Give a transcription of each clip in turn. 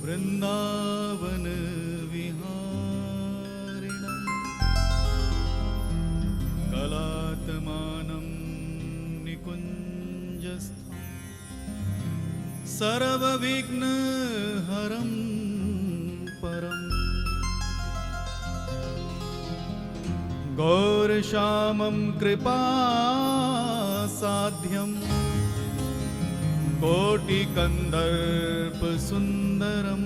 वृंदावन विहारिणं कलात्मानं निकुञ्जस्थं सर्वविघ्नहरं परम् गौरश्यामं कृपासाध्यं कोटिकन्दर्पसुन्दरं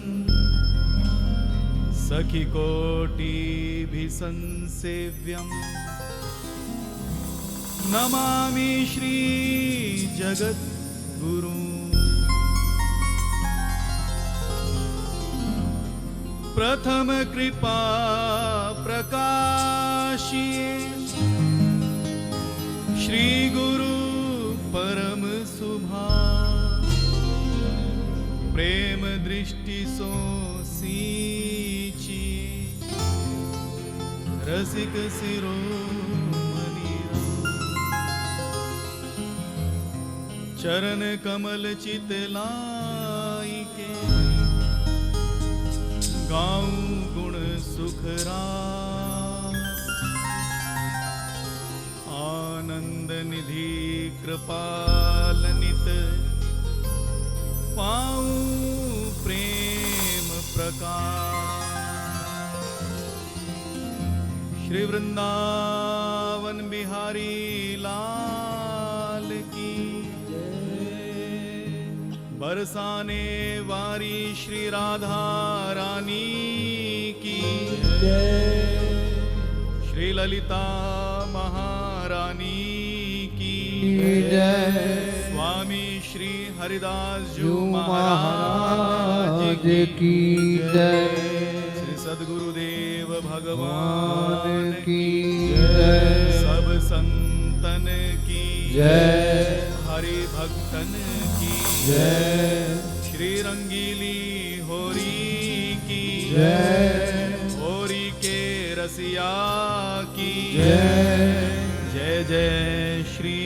सखिकोटिभिसंसेव्यं नमामि श्रीजगद्गुरुं प्रथम कृपा प्रकाशिये श्री गुरु परम सुभा प्रेम दृष्टि सो सींची रसिक शिरोमणि चरण कमल चितलाई के गाऊं गुण सुखरास आनंद निधि कृपालनित पाऊं प्रेम प्रकाश श्री वृंदावन बिहारी लाल की बरसाने वारी श्री राधा रानी की श्री ललिता महारानी की स्वामी श्री हरिदास जी महाराज की जय श्री सद्गुरुदेव भगवान की जय सब संतन की जय हरि भक्तन की जय श्री रंगीली होरी की जय होरी के रसिया की जय जय जय श्री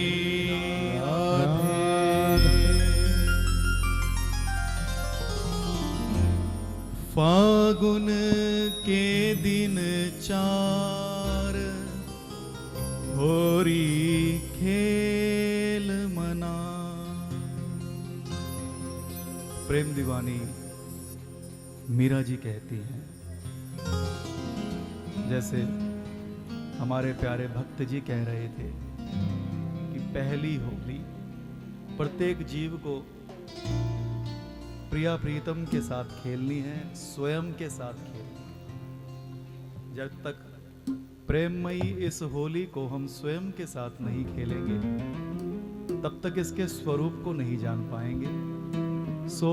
फागुन के दिन चार होरी खेल मना। प्रेम दीवानी मीरा जी कहती हैं, जैसे हमारे प्यारे भक्त जी कह रहे थे कि पहली होली प्रत्येक जीव को प्रिया प्रीतम के साथ खेलनी है, स्वयं के साथ खेलनी। जब तक प्रेममयी इस होली को हम स्वयं के साथ नहीं खेलेंगे तब तक इसके स्वरूप को नहीं जान पाएंगे। सो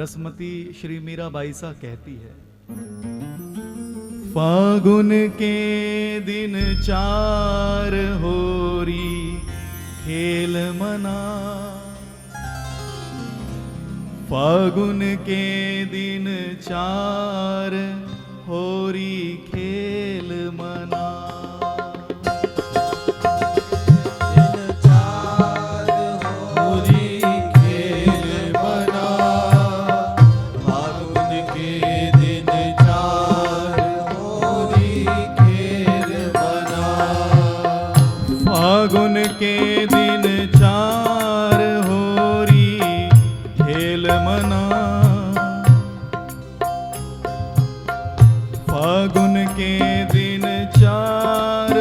रसमती श्री मीराबाई सा कहती है, फागुन के दिन चार होरी खेल मना, फागुन के दिन चार होरी खेल मना। फागुन के दिन चार होरी खेल मना, फागुन के दिन चार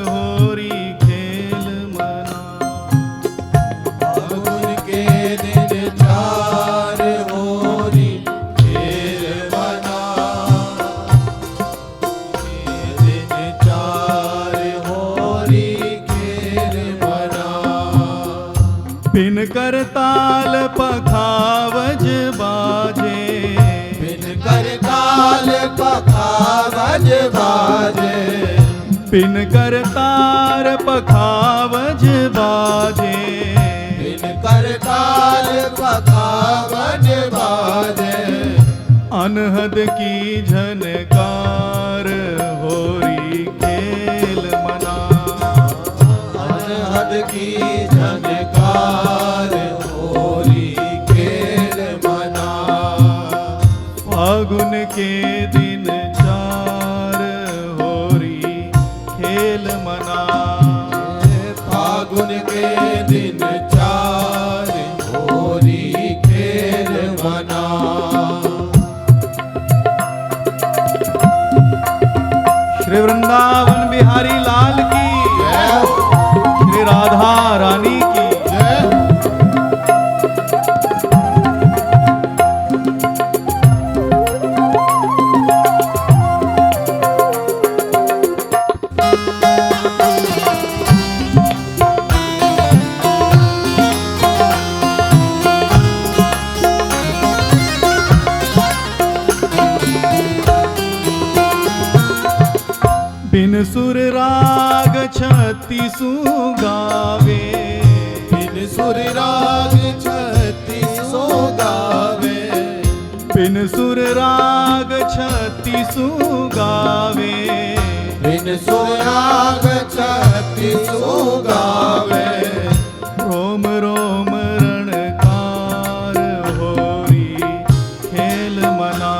होरी खेल मना, फागुन के दिन चार होरी खेल मना, दिन चार होरी पिन कर ताल पखावज बाजे, पिन कर ताल पखावज बाजे, पिन कर तार पखावज बाजे, पिन कर ताल पखावज बाजे, अनहद की झनकार होरी खेल मना, अनहद की झनकार होरी खेल मना। के दिन चार होरी खेल मना। फागुन के दिन चार होरी खेल मना। श्री वृंदावन बिहारी लाल की, श्री राधा रानी की। बिन सुर राग छत्तीसु गावे, बिन सुर राग छत्तीसो गावे। बिन सुर राग छत्तीसु गावे। बिन सुर राग छत्तीसो गावे। रोम रोम रणकार होरी खेल मना।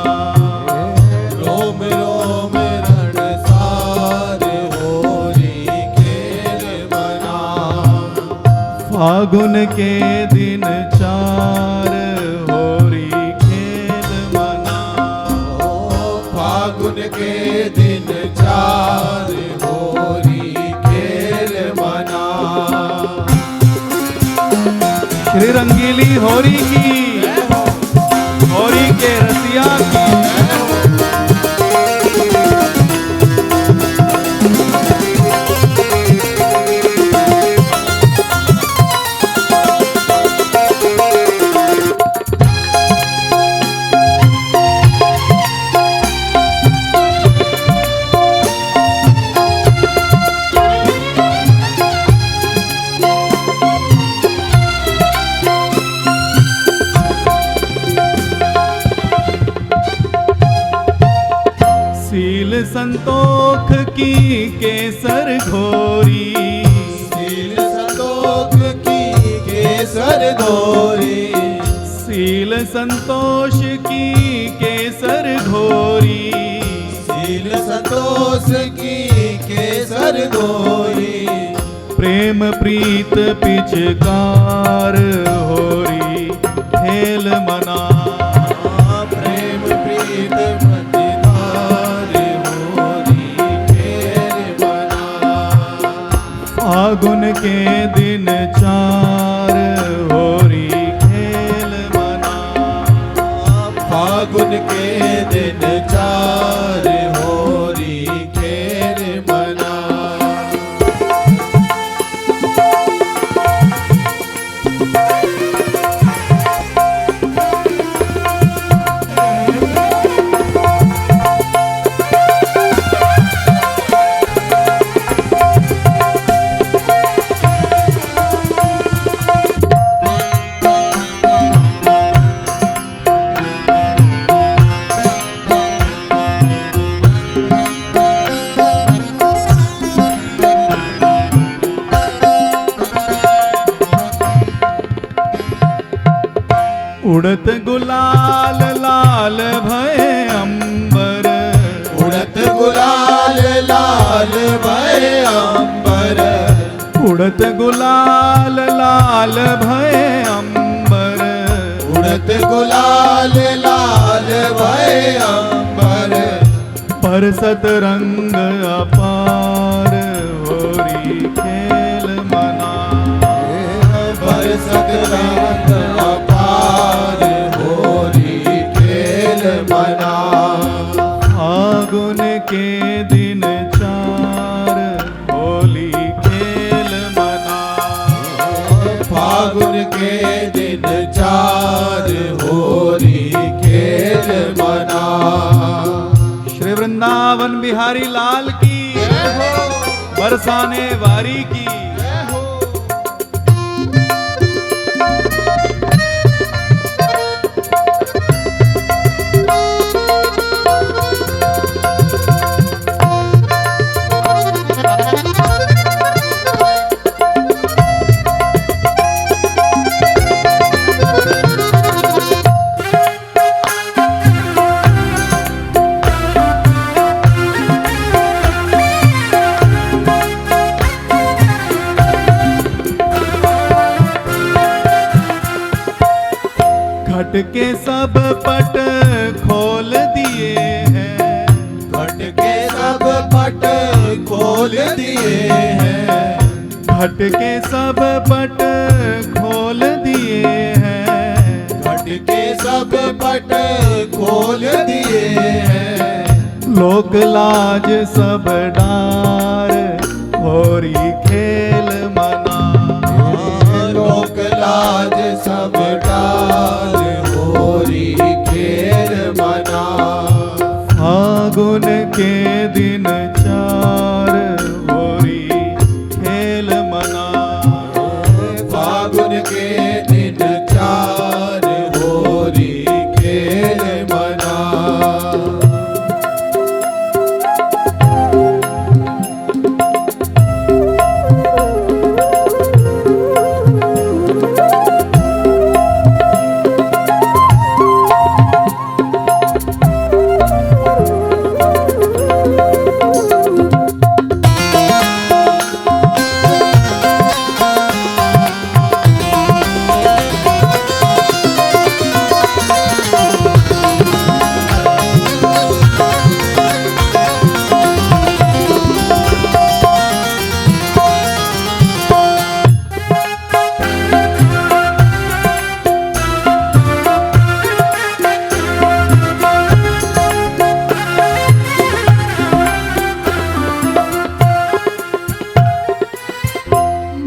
रोम रोम रणसार होरी खेल मना। फागुन के दिन चार होरी खेल मना। फागुन के दिन चार होरी खेल मना। श्री रंगीली होरी की, होरी के रसिया की। सील संतोख की केसर घोरी। सील संतोष की केसर घोरी। सील संतोष की केसर घोरी। सील संतोष की केसर घोरी। प्रेम प्रीत पिचकार होरी खेल मना। प्रेम प्रीत मझधार होरी खेल मना। फागुन के दिन चार होरी खेल मना। फागुन के दिन चार होरी खेल मना। उड़त गुलाल लाल भय अंबर। उड़त गुलाल लाल भय अंबर। उड़त गुलाल लाल भय अंबर। उड़त गुलाल लाल भय अंबर। परसत रंग अपार होरी खेल मना। बरसत रंग अपार होरी खेल मना। फागुन के दिन चार होली खेल मना। फागुन के दिन चार होरी खेल मना। श्री वृंदावन बिहारी लाल की, बरसाने वारी की। घट के सब पट खोल दिए हैं, घट के सब पट खोल दिए हैं, घट के सब पट खोल दिए हैं, घट के सब पट खोल दिए हैं। लोक लाज सब डार होरी खेल मना, लोक लाज सब डाल होरी खेल मना। फागुन के दिन चार होरी खेल मना, फागुन के दिन चार होरी खेल मना।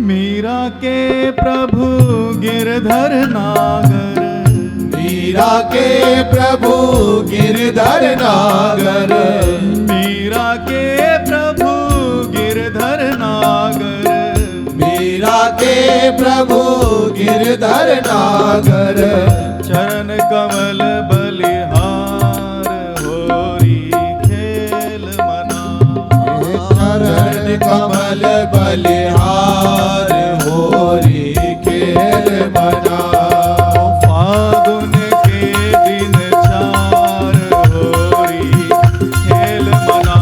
मीरा के प्रभु गिरधर नागर, मीरा के प्रभु गिरधर नागर, मीरा के प्रभु गिरधर नागर, मीरा के प्रभु गिरधर नागर। चरण कमल बलिहार होरी खेल मना, चरण कमल बलिहार होरी खेल मना। फागुन के दिन चार होरी खेल मना,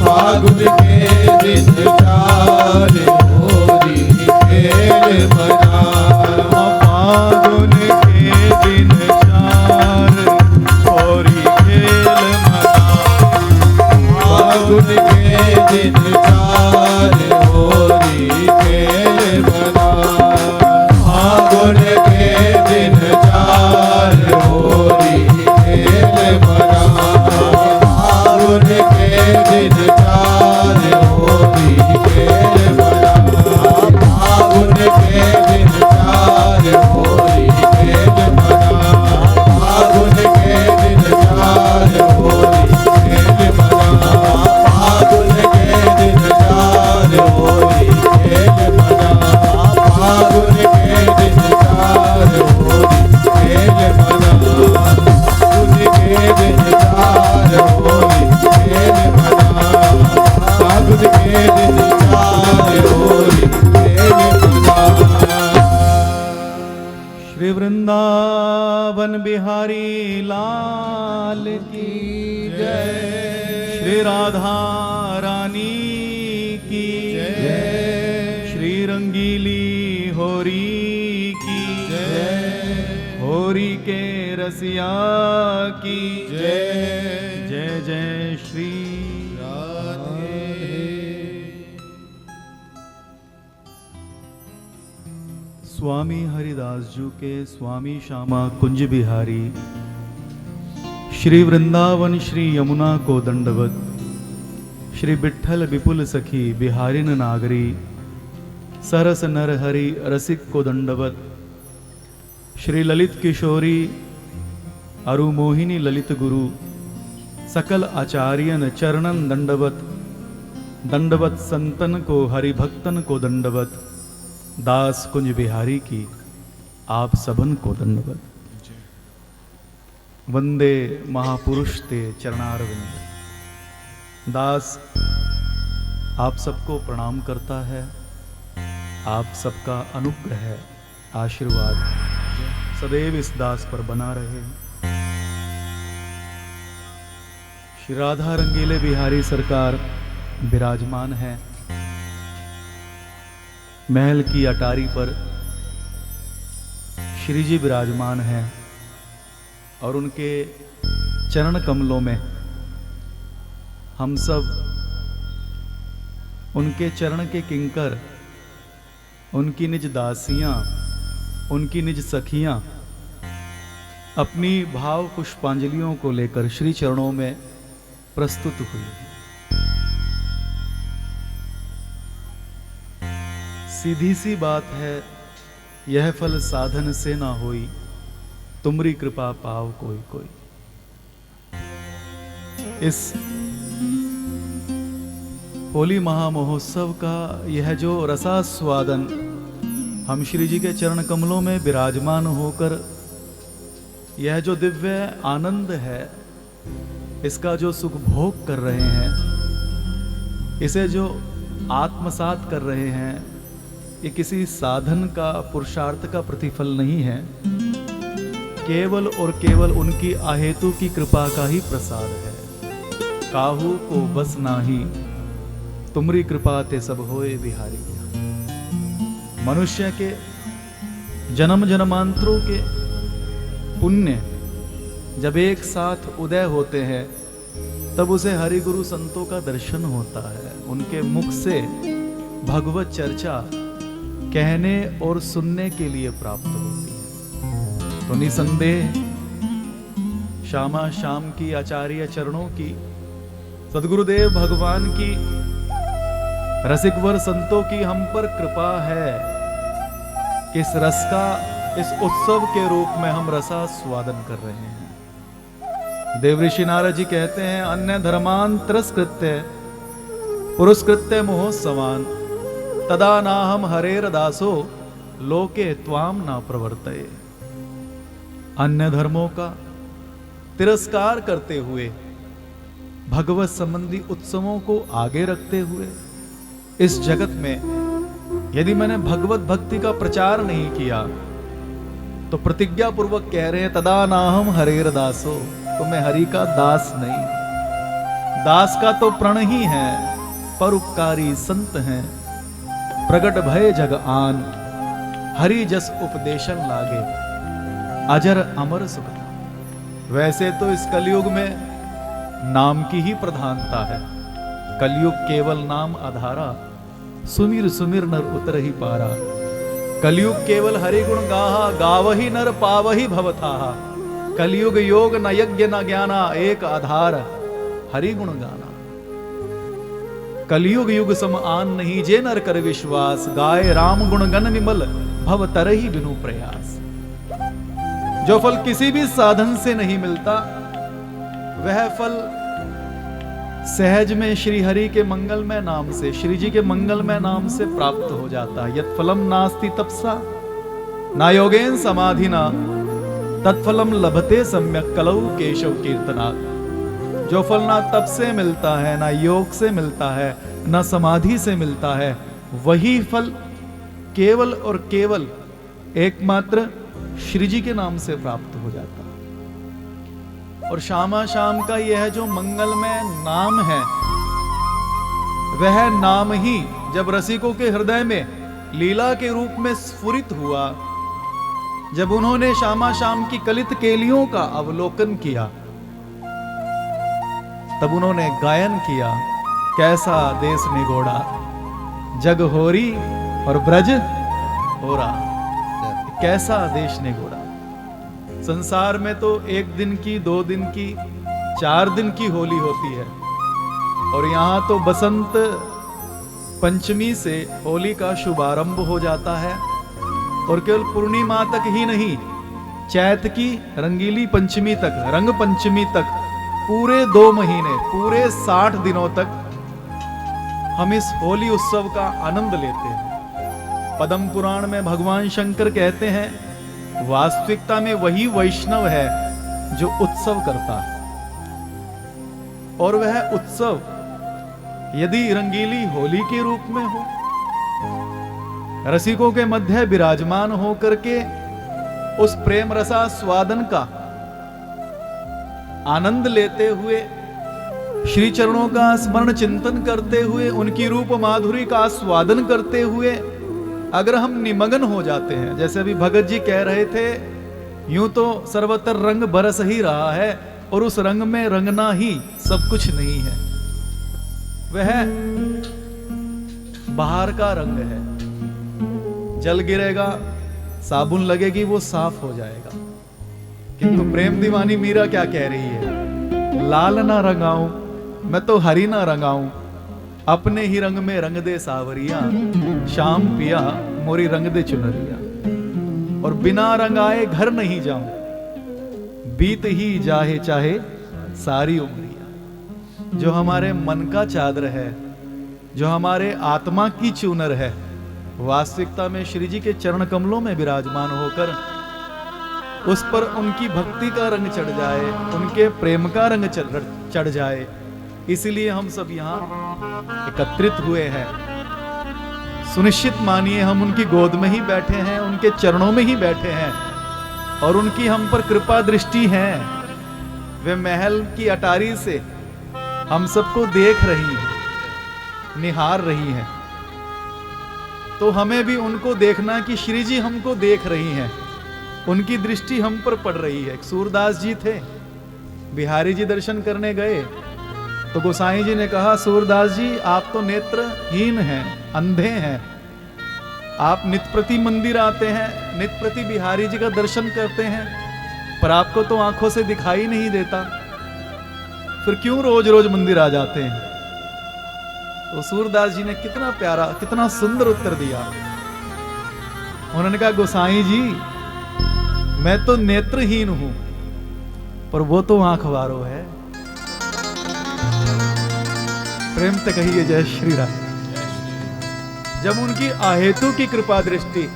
फागुन के दिन चार होरी खेल मना। फागुन के दिन चार होरी खेल मना, फागुन के दिन चार होरी खेल मना। फागुन के दिन चार होरी खेल मना। फागुन के दिन चार होरी खेल मना। फागुन के दिन चार होरी खेल मना। फागुन के दिन चार होरी खेल मना। फागुन के दिन चार होरी खेल मना। फागुन के दिन चार होरी खेल मना। फागुन के दिन चार होरी खेल मना। फागुन के दिन चार होरी खेल मना। श्री वृंदावन बिहारी लाल की जय। श्री राधा रानी की जय। श्री रंगीली होरी की जय। होरी के रसिया की जय। जय जय श्री राधे। स्वामी हरिदास जी के स्वामी श्यामा कुंज बिहारी श्री वृंदावन श्री यमुना को दंडवत, श्री विठ्ठल विपुल सखी बिहारिन नागरी, सरस नर हरि रसिक को दंडवत, श्री ललित किशोरी अरु मोहिनी ललित गुरु, सकल आचार्यन चरणन दंडवत, दंडवत संतन को हरिभक्तन को दंडवत, दास कुंज बिहारी की आप सबन को दंडवत। वंदे महापुरुष ते चरणारविंद। दास आप सबको प्रणाम करता है, आप सबका अनुग्रह आशीर्वाद सदैव इस दास पर बना रहे। श्री राधा रंगीले बिहारी सरकार विराजमान है। महल की अटारी पर श्री जी विराजमान हैं और उनके चरण कमलों में हम सब उनके चरण के किंकर, उनकी निज दासियां, उनकी निज सखियां अपनी भाव पुष्पांजलियों को लेकर श्री चरणों में प्रस्तुत हुई। सीधी सी बात है, यह फल साधन से ना होई, तुमरी कृपा पाव कोई कोई। इस होली महामहोत्सव का यह जो रसास्वादन हम श्री जी के चरण कमलों में विराजमान होकर यह जो दिव्य आनंद है, इसका जो सुख भोग कर रहे हैं, इसे जो आत्मसात कर रहे हैं, ये किसी साधन का, पुरुषार्थ का प्रतिफल नहीं है, केवल और केवल उनकी अहेतु की कृपा का ही प्रसाद है। काहू को बस नाही, तुमरी कृपा ते सब होए बिहारी। मनुष्य के जन्म जन्मांतरों के पुण्य जब एक साथ उदय होते हैं, तब उसे हरि गुरु संतों का दर्शन होता है। उनके मुख से भगवत चर्चा कहने और सुनने के लिए प्राप्त होती है। तो निसंदेह श्यामा श्याम की आचार्य चरणों की, सदगुरुदेव भगवान की, रसिकवर संतों की हम पर कृपा है कि इस रस का, इस उत्सव के रूप में हम रसास्वादन कर रहे हैं। देवऋषि नारद जी कहते हैं, अन्य धर्मान तिरस्कृत्य पुरस्कृत्य महोत्सवान तदा नाहम हरेर दासो लोके त्वाम ना प्रवर्तये। अन्य धर्मों का तिरस्कार करते हुए, भगवत संबंधी उत्सवों को आगे रखते हुए, इस जगत में यदि मैंने भगवत भक्ति का प्रचार नहीं किया, तो प्रतिज्ञा पूर्वक कह रहे हैं, तदा नाहम हरेर दासो, तो मैं हरि का दास नहीं। दास का तो प्रण ही है, परोपकारी संत हैं, प्रगट भय जग आन, हरि जस उपदेशन लागे, अजर अमर सुख। वैसे तो इस कलयुग में नाम की ही प्रधानता है। कलयुग केवल नाम आधारा, सुमिर सुमिर नर उतर ही पारा। कलयुग केवल हरि गुण गाहा, गावही नर पावही भवथाहा। कलयुग योग न यज्ञ न ज्ञाना, एक आधार हरि गुण गाना। कलयुग युग सम आन नहीं, जे नर कर विश्वास, गाय राम गुण गण विमल, भव तरहि बिनु प्रयास। जो फल किसी भी साधन से नहीं मिलता, वह फल सहज में श्री हरि के मंगलमय नाम से, श्री जी के मंगलमय नाम से प्राप्त हो जाता है। यत् फलम नास्ति तपसा ना योगेन समाधिना, तत्फलम लभते सम्यक कलौ केशव कीर्तना। जो फल ना तप से मिलता है, ना योग से मिलता है, ना समाधि से मिलता है, वही फल केवल और केवल एकमात्र श्री जी के नाम से प्राप्त हो जाता है। और श्यामा श्याम का यह जो मंगलमय नाम है, वह नाम ही जब रसिकों के हृदय में लीला के रूप में स्फुरित हुआ, जब उन्होंने श्यामा श्याम की कलित केलियों का अवलोकन किया, तब उन्होंने गायन किया, कैसा देश निगोड़ा, जग होरी और ब्रज होरा। कैसा देश निगोड़ा। संसार में तो एक दिन की, 2 दिन की, 4 दिन की होली होती है, और यहां तो बसंत पंचमी से होली का शुभारंभ हो जाता है। और केवल पूर्णिमा तक ही नहीं, चैत की रंगीली पंचमी तक, रंग पंचमी तक, पूरे 2 महीने, पूरे 60 दिनों तक हम इस होली उत्सव का आनंद लेते हैं। पद्म पुराण में भगवान शंकर कहते हैं, वास्तविकता में वही वैष्णव है जो उत्सव करता है। और वह उत्सव यदि रंगीली होली के रूप में हो, रसिकों के मध्य विराजमान होकर के उस प्रेम रसा स्वादन का आनंद लेते हुए, श्री चरणों का स्मरण चिंतन करते हुए, उनकी रूप माधुरी का स्वादन करते हुए अगर हम निमग्न हो जाते हैं, जैसे अभी भगत जी कह रहे थे, यूं तो सर्वत्र रंग बरस ही रहा है और उस रंग में रंगना ही सब कुछ नहीं है, वह बाहर का रंग है। जल गिरेगा, साबुन लगेगी, वो साफ हो जाएगा। किंतु प्रेम दीवानी मीरा क्या कह रही है, लाल ना रंगाऊं मैं तो हरी ना रंगाऊं, अपने ही रंग में रंग दे सावरिया, शाम पिया मोरी रंग दे चुनरिया। और बिना रंगाए घर नहीं जाऊं, बीत ही जाहे चाहे सारी उम्रिया। जो हमारे मन का चादर है, जो हमारे आत्मा की चूनर है, वास्तविकता में श्री जी के चरण कमलों में विराजमान होकर उस पर उनकी भक्ति का रंग चढ़ जाए, उनके प्रेम का रंग चढ़ जाए। इसलिए हम सब यहाँ एकत्रित हुए हैं। सुनिश्चित मानिए हम उनकी गोद में ही बैठे हैं, उनके चरणों में ही बैठे हैं और उनकी हम पर कृपा दृष्टि है। वे महल की अटारी से हम सबको देख रही हैं, निहार रही हैं। तो हमें भी उनको देखना कि श्री जी हमको देख रही हैं, उनकी दृष्टि हम पर पड़ रही है। सूरदास जी थे, बिहारी जी दर्शन करने गए तो गोसाई जी ने कहा, सूरदास जी आप तो नेत्रहीन हैं, अंधे हैं, आप नित्य प्रति मंदिर आते हैं, नित्य प्रति बिहारी जी का दर्शन करते हैं, पर आपको तो आंखों से दिखाई नहीं देता, फिर क्यों रोज रोज मंदिर आ जाते हैं? तो सूरदास जी ने कितना प्यारा, कितना सुंदर उत्तर दिया। उन्होंने कहा, गोसाई जी मैं तो नेत्रहीन हूं, पर वो तो आंख वारो है। प्रेम से कहिए जय श्री राम। जब उनकी अहेतु की कृपा दृष्टि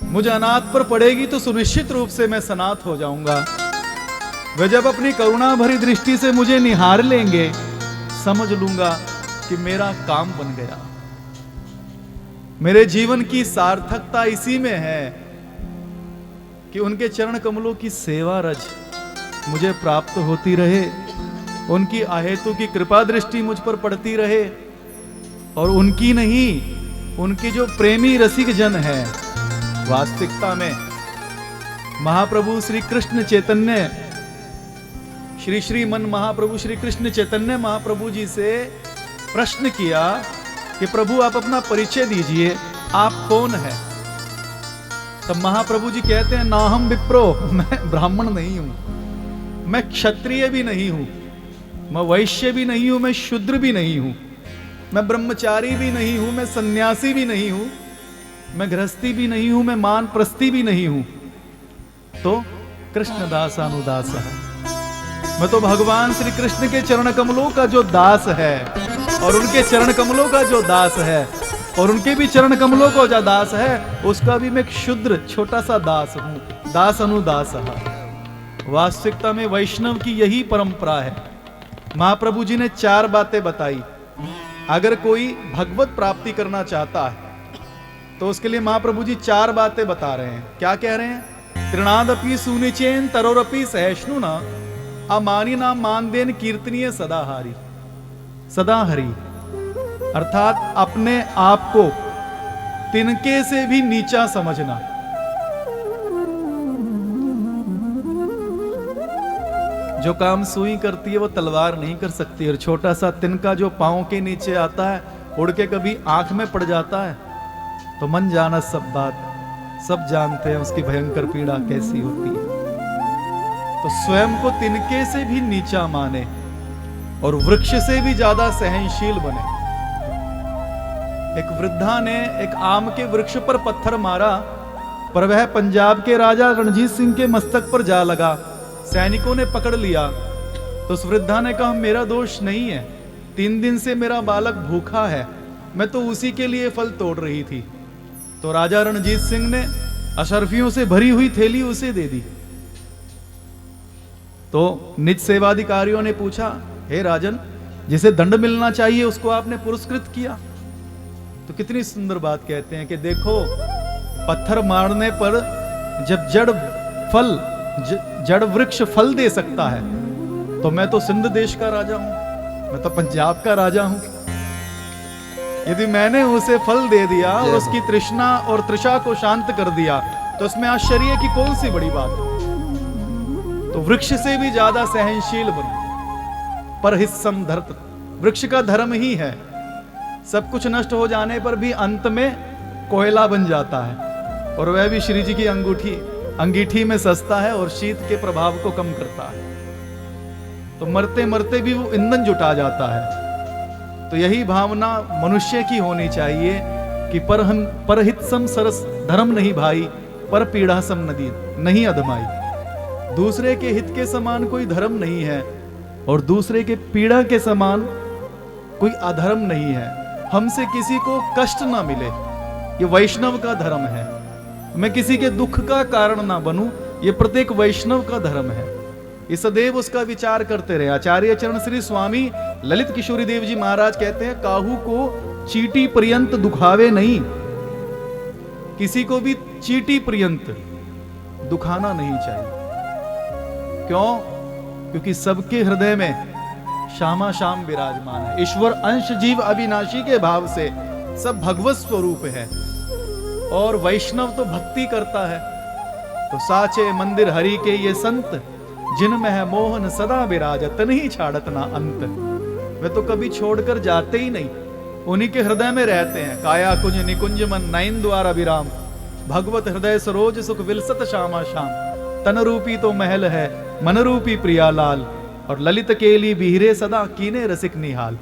मुझ अनाथ पर पड़ेगी तो सुनिश्चित रूप से मैं सनाथ हो जाऊंगा। वे जब अपनी करुणा भरी दृष्टि से मुझे निहार लेंगे, समझ लूंगा कि मेरा काम बन गया। मेरे जीवन की सार्थकता इसी में है कि उनके चरण कमलों की सेवा रज मुझे प्राप्त होती रहे, उनकी अहेतु की कृपा दृष्टि मुझ पर पड़ती रहे, और उनकी नहीं, उनके जो प्रेमी रसिक जन है, वास्तविकता में महाप्रभु श्री कृष्ण चैतन्य, श्री श्री मन महाप्रभु श्री कृष्ण चैतन्य महाप्रभु जी से प्रश्न किया कि प्रभु आप अपना परिचय दीजिए, आप कौन है? तब महाप्रभु जी कहते हैं, ना हम विप्रो, मैं ब्राह्मण नहीं हूं, मैं क्षत्रिय भी नहीं हूं, मैं वैश्य भी नहीं हूं, मैं शूद्र भी नहीं हूं, मैं ब्रह्मचारी भी नहीं हूं, मैं सन्यासी भी नहीं हूं, मैं गृहस्थी भी नहीं हूं, मैं मानप्रस्थी भी नहीं हूं, तो कृष्णदास अनुदास है। मैं तो भगवान श्री कृष्ण के चरण कमलों का जो दास है, और उनके चरण कमलों का जो दास है, और उनके भी चरण कमलों का जो दास है, उसका भी मैं एक शुद्र छोटा सा दास हूं, दास अनुदास। वास्तविकता में वैष्णव की यही परंपरा है। महाप्रभु जी ने 4 बातें बताई। अगर कोई भगवत प्राप्ति करना चाहता है तो उसके लिए महाप्रभु जी 4 बातें बता रहे हैं। क्या कह रहे हैं? तृणादपि सुनिचेन तरोरपि सहिष्णु न अमानी नाम मानदेन कीर्तनीय सदाहारी। सदाहरि अर्थात अपने आप को तिनके से भी नीचा समझना। जो काम सुई करती है वो तलवार नहीं कर सकती, और छोटा सा तिनका जो पांव के नीचे आता है, उड़ के कभी आंख में पड़ जाता है, तो मन जाना सब बात, सब जानते हैं उसकी भयंकर पीड़ा कैसी होती है। तो स्वयं को तिनके से भी नीचा माने और वृक्ष से भी ज्यादा सहनशील बने। एक वृद्धा ने एक आम के वृक्ष पर पत्थर मारा, पर वह पंजाब के राजा रणजीत सिंह के मस्तक पर जा लगा। सैनिकों ने पकड़ लिया तो उस वृद्धा ने कहा, मेरा दोष नहीं है, 3 दिन से मेरा बालक भूखा है, मैं तो उसी के लिए फल तोड़ रही थी। तो राजा रणजीत सिंह ने अशर्फियों से भरी हुई थैली उसे दे दी। तो निज सेवाधिकारियों ने पूछा, हे राजन, जिसे दंड मिलना चाहिए उसको आपने पुरस्कृत किया। तो कितनी सुंदर बात कहते हैं कि देखो, पत्थर मारने पर जब जड़ वृक्ष फल दे सकता है, तो मैं तो सिंध देश का राजा हूं, मैं तो पंजाब का राजा हूं। यदि मैंने उसे फल दे दिया और उसकी तृष्णा और तृषा को शांत कर दिया तो उसमें आश्चर्य की कौन सी बड़ी बात है। तो वृक्ष से भी ज्यादा सहनशील बनो। पर हिस्सम धर्त, वृक्ष का धर्म ही है सब कुछ नष्ट हो जाने पर भी अंत में कोयला बन जाता है, और वह भी श्री जी की अंगीठी में सस्ता है और शीत के प्रभाव को कम करता है। तो मरते मरते भी वो ईंधन जुटा जाता है। तो यही भावना मनुष्य की होनी चाहिए कि परहितसम सरस धर्म नहीं भाई, पर पीड़ा सम नदी नहीं अधमाई। दूसरे के हित के समान कोई धर्म नहीं है और दूसरे के पीड़ा के समान कोई अधर्म नहीं है। हमसे किसी को कष्ट ना मिले, ये वैष्णव का धर्म है। मैं किसी के दुख का कारण ना बनूं, ये प्रत्येक वैष्णव का धर्म है। ये सदैव उसका विचार करते रहे। आचार्य चरण श्री स्वामी ललित किशोरी देव जी महाराज कहते हैं, काहू को चीटी पर्यंत दुखावे नहीं। किसी को भी चीटी पर्यंत दुखाना नहीं चाहिए। क्यों? क्योंकि सबके हृदय में श्यामा श्याम विराजमान है। ईश्वर अंश जीव अविनाशी के भाव से सब भगवत स्वरूप है। और वैष्णव तो भक्ति करता है। तो साचे मंदिर हरि के ये संत, जिनमें है मोहन सदा विराजत, नहीं छाड़त ना अंत। वे तो कभी छोड़कर जाते ही नहीं, उन्हीं के हृदय में रहते हैं। काया कुंज निकुंज मन नयन द्वारा विराम, भगवत हृदय सरोज सुख विलसत श्यामा श्याम। तन रूपी तो महल है, मन रूपी प्रियालाल, और ललित केली बिहरे सदा कीने रसिक निहाल।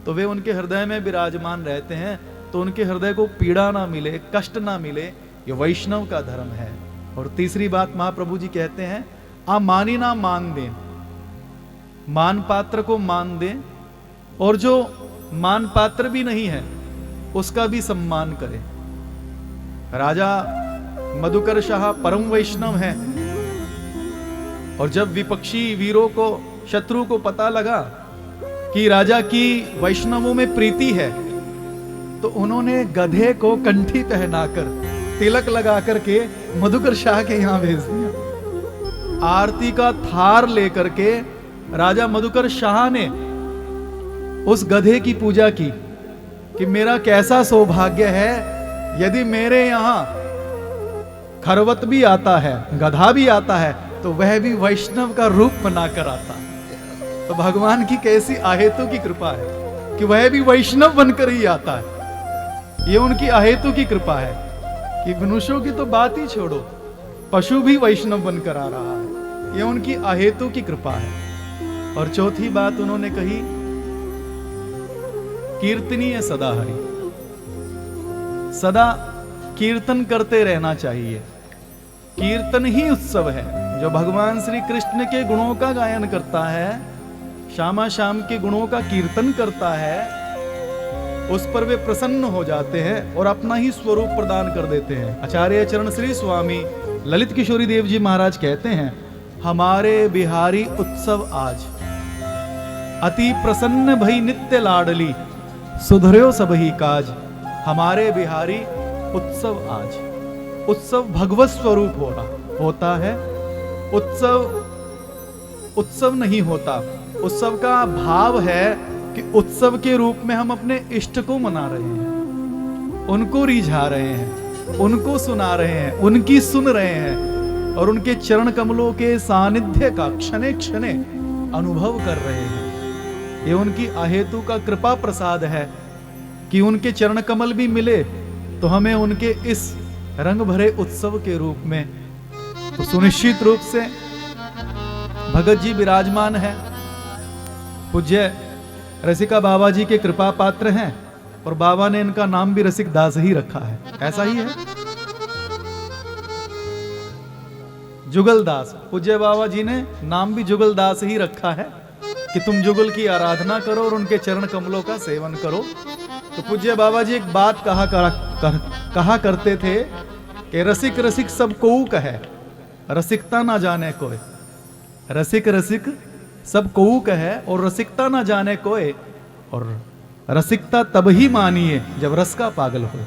तो वे उनके हृदय में विराजमान रहते हैं, तो उनके हृदय को पीड़ा ना मिले, कष्ट ना मिले, ये वैष्णव का धर्म है। और तीसरी बात महाप्रभु जी कहते हैं, आ मानी ना मान दें, मान पात्र को मान दें, और जो मान पात्र भी नहीं है उसका भी सम्मान करें। राजा मधुकर शाह परम वैष्णव है, और जब विपक्षी वीरों को, शत्रु को पता लगा कि राजा की वैष्णवों में प्रीति है, तो उन्होंने गधे को कंठी पहनाकर तिलक लगा करके मधुकर शाह के यहां भेज दिया। आरती का थार लेकर के राजा मधुकर शाह ने उस गधे की पूजा की कि मेरा कैसा सौभाग्य है यदि मेरे यहां खरवत भी आता है, गधा भी आता है, तो वह भी वैष्णव का रूप बनाकर आता है। तो भगवान की कैसी अहेतु की कृपा है कि वह भी वैष्णव बनकर ही आता है। ये उनकी अहेतु की कृपा है कि मनुष्यों की तो बात ही छोड़ो, पशु भी वैष्णव बनकर आ रहा है। ये उनकी अहेतु की कृपा है। और चौथी बात उन्होंने कही, कीर्तनीय सदा हरि, सदा कीर्तन करते रहना चाहिए। कीर्तन ही उत्सव है। जो भगवान श्री कृष्ण के गुणों का गायन करता है, श्यामा श्याम के गुणों का कीर्तन करता है, उस पर वे प्रसन्न हो जाते हैं और अपना ही स्वरूप प्रदान कर देते हैं। आचार्य चरण श्री स्वामी ललित किशोरी देव जी महाराज कहते हैं, हमारे बिहारी उत्सव आज, अति प्रसन्न भई नित्य लाडली, सुधर्यो सब ही काज। हमारे बिहारी उत्सव आज। उत्सव भगवत स्वरूप होता है। उत्सव नहीं होता। उत्सव का भाव है कि उत्सव के रूप में हम अपने इष्ट को मना रहे हैं, उनको रिझा रहे हैं, उनको सुना रहे हैं, उनकी सुन रहे हैं, और उनके चरण कमलों के सानिध्य का क्षणे क्षणे अनुभव कर रहे हैं। ये उनकी अहेतु का कृपा प्रसाद है कि उनके चरण कमल भी मिले तो हमें उनके इस रंग भरे उत्सव के रूप में, तो सुनिश्चित रूप से भगत जी विराजमान है। पूज्य रसिका बाबा जी के कृपा पात्र हैं, और बाबा ने इनका नाम भी रसिक दास ही रखा है। ऐसा ही है, जुगल दास। पूज्य बाबा जी ने नाम भी जुगल दास ही रखा है कि तुम जुगल की आराधना करो और उनके चरण कमलों का सेवन करो। तो पूज्य बाबा जी एक बात कहा करते थे कि रसिक रसिक सब कोऊ कहे, रसिकता ना जाने कोई। रसिक रसिक सब कोऊ कहे और रसिकता ना जाने कोई, और रसिकता तब ही मानिए जब रस का पागल हो।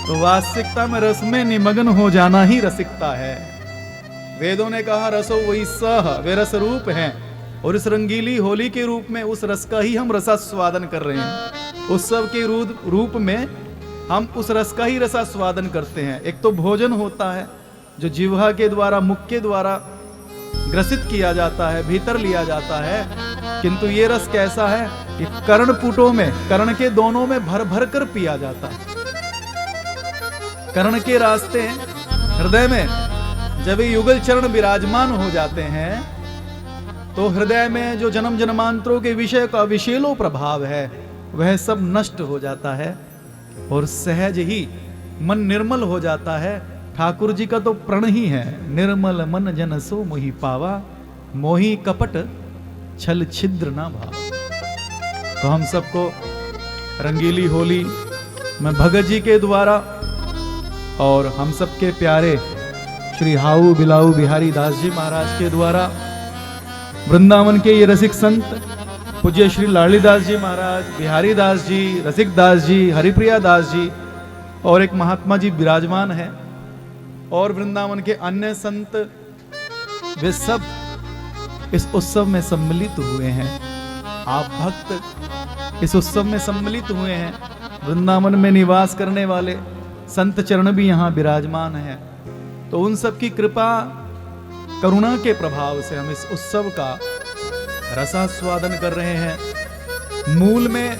तो वास्तविकता में रस में निमग्न हो जाना ही रसिकता है। वेदों ने कहा रसो वही सह, वे रस रूप हैं। और इस रंगीली होली के रूप में उस रस का ही हम रसास्वादन कर रहे हैं। उत्सव के रूप में हम उस रस का ही रसास्वादन करते हैं। एक तो भोजन होता है जो जिह्वा के द्वारा, मुख के द्वारा ग्रसित किया जाता है, भीतर लिया जाता है, किंतु ये रस कैसा है कि कर्णपुटों में, कर्ण के दोनों में भर भर कर पिया जाता है। कर्ण के रास्ते हृदय में जब ये युगल चरण विराजमान हो जाते हैं तो हृदय में जो जन्म जन्मांतरों के विषय का विशेलो प्रभाव है वह सब नष्ट हो जाता है और सहज ही मन निर्मल हो जाता है। ठाकुर जी का तो प्रण ही है, निर्मल मन जन सो मोहि पावा, मोहि कपट छल छिद्र ना भाव। तो हम सबको रंगीली होली में भगत जी के द्वारा और हम सबके प्यारे श्री हाउ बिलाऊ बिहारी दास जी महाराज के द्वारा, वृंदावन के ये रसिक संत पूज्य श्री लाली दास जी महाराज, बिहारी दास जी, रसिक दास जी, हरिप्रिया दास जी और एक महात्मा जी विराजमान है और वृंदावन के अन्य संत, वे सब इस उत्सव में सम्मिलित हुए हैं। आप भक्त इस उत्सव में सम्मिलित हुए हैं। वृंदावन में निवास करने वाले संत चरण भी यहाँ विराजमान हैं। तो उन सब की कृपा करुणा के प्रभाव से हम इस उत्सव का रसास्वादन कर रहे हैं। मूल में